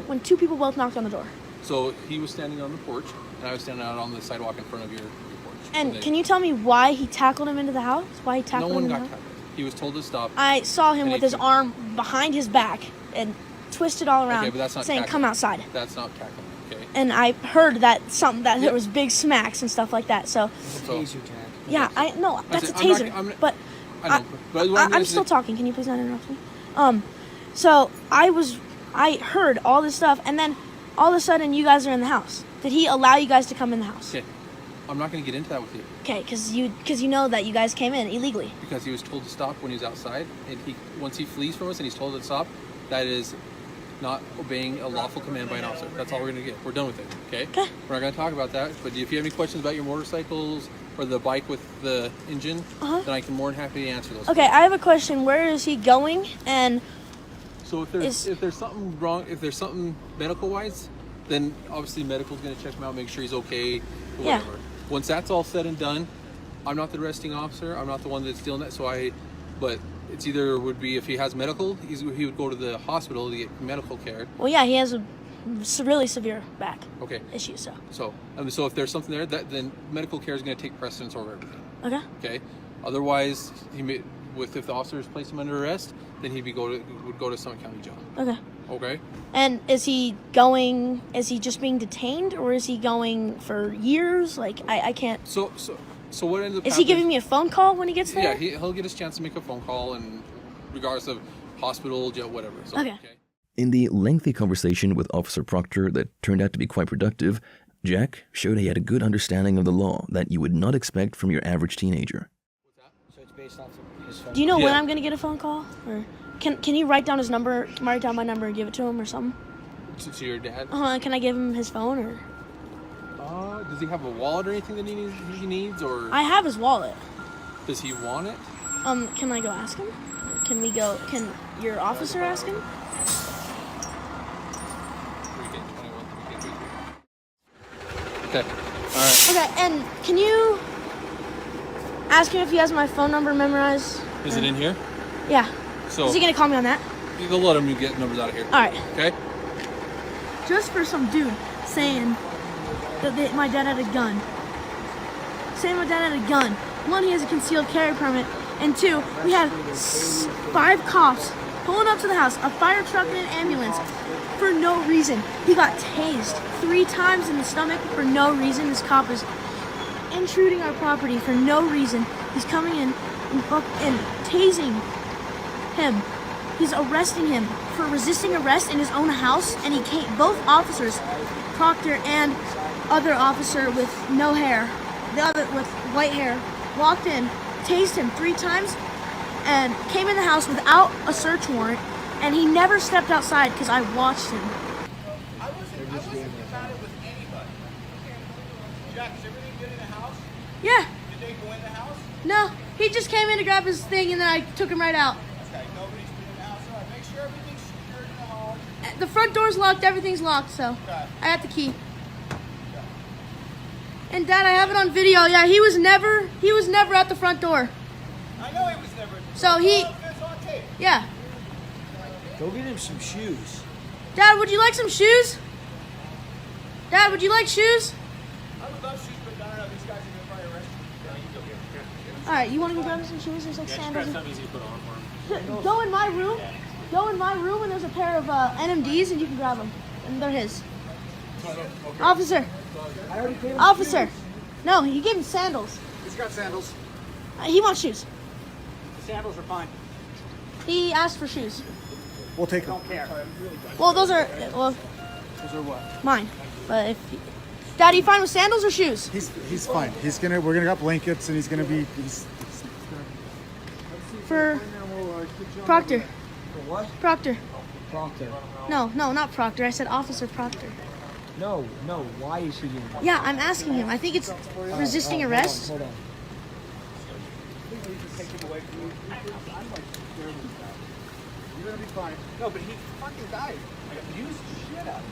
when two people both knocked on the door. So he was standing on the porch, and I was standing out on the sidewalk in front of your porch. And can you tell me why he tackled him into the house? Why he tackled No him one in got the house? tackled. He was told to stop. I saw him and with he- his arm behind his back and twisted all around, Okay, but that's not saying, tackling. "Come outside." That's not tackling. Okay. And I heard that there was big smacks and stuff like that. So yeah, I know that's a said, I'm not- taser. I'm- but I know, but what I'm is still it- talking. Can you please not interrupt me? So I heard all this stuff, and then all of a sudden you guys are in the house. Did he allow you guys to come in the house? Okay. I'm not going to get into that with you Okay, because you know that you guys came in illegally. because he was told to stop when he was outside, and once he flees from us and he's told to stop, that is not obeying a lawful command by an officer. That's all we're going to get. We're done with it. Okay. Okay. We're not going to talk about that. But if you have any questions about your motorcycles or the bike with the engine, then I can more than happy to answer those. Okay, I have a question. Where is he going? And So if there's something wrong, if there's something medical wise, then obviously medical's going to check him out, make sure he's okay, or Yeah. whatever. Once that's all said and done, I'm not the arresting officer. I'm not the one that's dealing that. But it's either would be if he has medical, he would go to the hospital to get medical care. well, yeah, he has a really severe back Okay. issue. So So if there's something there, then medical care is going to take precedence over everything. okay. Okay. Otherwise, if the officers place him under arrest, then would go to Summit County Jail. Okay. Okay. And is he just being detained, or is he going for years? Like, I can't. So what ends up Is he giving me a phone call when he gets there? Yeah, he'll get his chance to make a phone call, and regardless of hospital, jail, whatever. So, okay. In the lengthy conversation with Officer Proctor that turned out to be quite productive, Jack showed he had a good understanding of the law that you would not expect from your average teenager. So it's based off of his phone. Do you know when I'm gonna get a phone call, or can he write down his number, write down my number, and give it to him or something? To your dad? Can I give him his phone, or? Does he have a wallet or anything that he needs, or? I have his wallet. Does he want it? Can I go ask him? Can your officer ask him? Okay. Alright. Okay, and can you ask him if he has my phone number memorized? Is it in here? Yeah. So, is he gonna call me on that? You'll let him get numbers out of here. Alright. Okay? Just for some dude saying that my dad had a gun. Saying my dad had a gun. One, he has a concealed carry permit. And two, we had 5 cops pulling up to the house, a fire truck and an ambulance, for no reason. He got tased 3 times in the stomach for no reason. This cop is intruding our property for no reason. He's coming in and tasing him. He's arresting him for resisting arrest in his own house, and he came, both officers, Proctor and other officer with no hair, the other with white hair, walked in, tased him 3 times, and came in the house without a search warrant, and he never stepped outside because I watched him. I wasn't about it with anybody. Jack, is everything good in the house? Yeah. Did they go in the house? No, he just came in to grab his thing, and then I took him right out. Okay, nobody's been in the house. All right, make sure everything's secured in the home. The front door's locked, everything's locked, so I got the key. And Dad, I have it on video. Yeah, he was never at the front door. I know he was never. So he, It's on tape. yeah. Go get him some shoes. Dad, would you like some shoes? Dad, would you like shoes? I would love shoes, but I don't know. These guys are going to probably arrest you. No, you go get them. All right, you want to go grab me some shoes? There's like sandals. something easy to put on for him. Go in my room. Go in my room, and there's a pair of NMDs, and you can grab them. And they're his. Okay. Officer. I already gave him Officer. shoes. No, you gave him sandals. He's got sandals. He wants shoes. The sandals are fine. He asked for shoes. We'll take them. Don't care. Well, those are Those are what? mine. But if Dad, you fine with sandals or shoes? He's fine. We're gonna got blankets, and he's gonna be. For Proctor. For what? Proctor. Proctor. No, not Proctor. I said Officer Proctor. No. Why is he doing that? Yeah, I'm asking him. I think it's resisting arrest. Hold on. You're going to be fine. No, but he fucking died. I abused the shit out of him.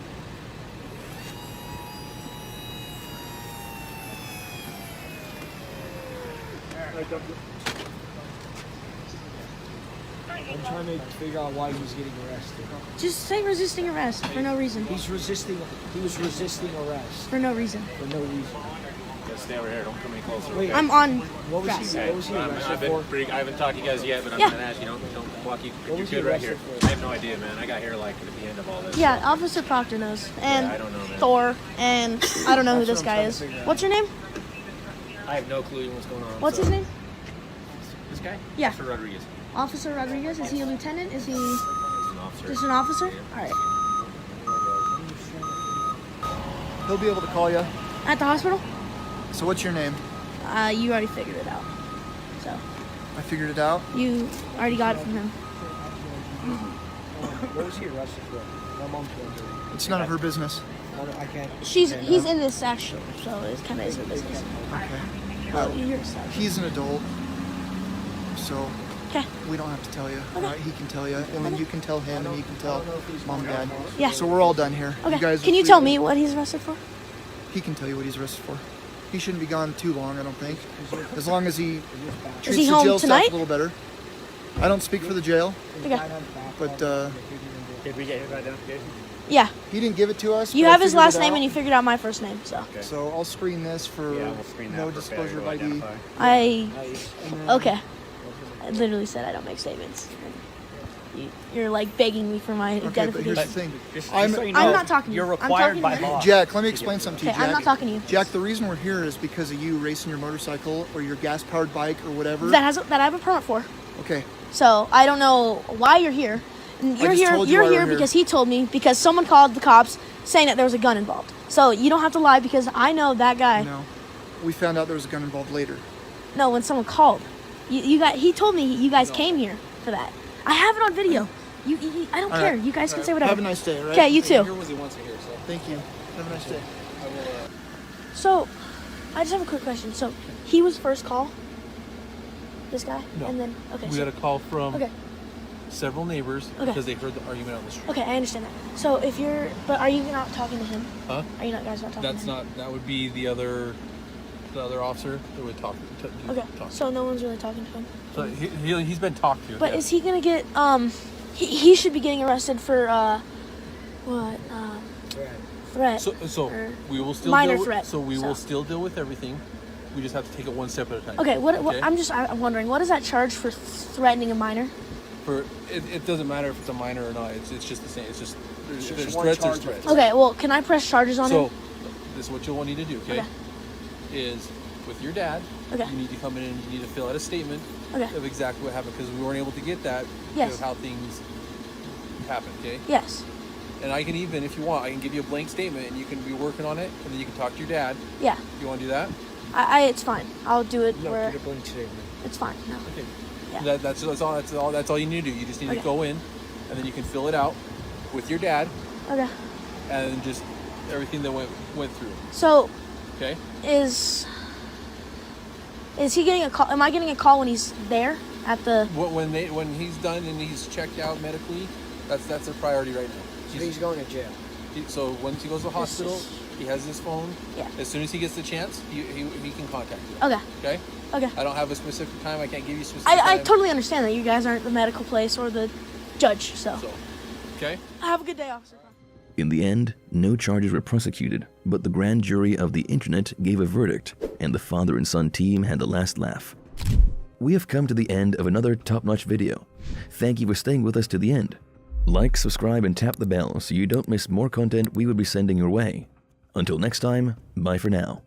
I'm trying to figure out why he's getting arrested. Just say resisting arrest for no reason. He was resisting arrest. For no reason. For no reason. Just stay over here. Don't come any closer. Wait, I'm on. What was he arrested for? I haven't talked to you guys yet, but I'm Yeah. gonna ask you. Don't walk. What You're was he good right here. arrested for? I have no idea, man. I got here like at the end of all this. Yeah, Officer Proctor knows. And I don't know, man. Thor, and I don't know who this guy is. What's your name? I have no clue what's going on. What's his name? This guy? Yeah. Officer Rodriguez. Officer Rodriguez. Is he a lieutenant? Is he He's an officer. just an officer? All right. He'll be able to call you. At the hospital? So what's your name? You already figured it out. So I figured it out. you already got it from him. What was he arrested for? My mom's wondering. It's none of her business. I can't. He's in this actually, so it kind of is her business. Okay. Well, you hear stuff. He's an adult, so Okay. we don't have to tell you. All right? He can tell you, and then you can tell him, and he can tell mom and dad. Yeah. So we're all done here. Okay. You guys Can you tell me what he's arrested for? He can tell you what he's arrested for. He shouldn't be gone too long, I don't think. As long as he treats he the home jail tonight? staff a little better. I don't speak for the jail, Okay. but Did we get his identification? Yeah. He didn't give it to us. You but I have his figured last it name out. and you figured out my first name, so. Okay. So I'll screen this for no disclosure of ID. Okay. I literally said I don't make statements. You're like begging me for my identification. But here's the thing. I'm not talking to you. You're I'm talking to him. Jack, let me explain something to you, Okay, Jack. I'm not talking to you. Jack, the reason we're here is because of you racing your motorcycle or your gas-powered bike or whatever. That I have a permit for. Okay. So I don't know why you're here. And I just told you You're why we're here here. because he told me, because someone called the cops saying that there was a gun involved. So you don't have to lie because I know that guy. No. We found out there was a gun involved later. No, when someone called. He told me you guys came here for that. I have it on video. I don't All care. right. You guys can All say right. whatever. Have a nice day, all right? Okay, you too. Thank you. Have a nice day. So, I just have a quick question. So, he was first call? This guy? No. And then, okay. We got a call from Okay. several neighbors Okay. because they heard the argument on the street. Okay, I understand that. So, but are you not talking to him? Huh? Are you guys not talking That's to him? not. That would be the other officer that would talk. Okay, so no one's really talking to him. So he's been talked to. But yeah. is he gonna get, he should be getting arrested for, what, threat. So or we will still minor deal threat. So we will still deal with everything. We just have to take it one step at a time. Okay, I'm wondering, what is that charge for threatening a minor? It doesn't matter if it's a minor or not. It's just the same. It's just there's one threats. There's charge. threats. Okay, well, can I press charges on him? So this is what you'll need to do. Okay. Is with your dad. Okay. You need to come in and you need to fill out a statement Okay. of exactly what happened because we weren't able to get that. Yes. Of how things happened. Okay. Yes. And I can even, if you want, I can give you a blank statement and you can be working on it and then you can talk to your dad. Yeah. You want to do that? It's fine. I'll do it where... get a blank statement. It's fine. No. Okay. Yeah. That's all you need to do. You just need Okay. to go in and then you can fill it out with your dad Okay. and just everything that went through. So, Okay. is he getting a call? Am I getting a call when he's there at the... When he's done and he's checked out medically, that's a priority right now. So he's going to jail. So once he goes to the hospital, he has his phone. Yeah. As soon as he gets the chance, he can contact you. Okay. Okay? Okay. I don't have a specific time. I can't give you specific I time. totally understand that you guys aren't the medical place or the judge, so... Okay? Have a good day, officer. In the end, no charges were prosecuted, but the grand jury of the internet gave a verdict, and the father and son team had the last laugh. We have come to the end of another top-notch video. Thank you for staying with us to the end. Like, subscribe, and tap the bell so you don't miss more content we will be sending your way. Until next time, bye for now.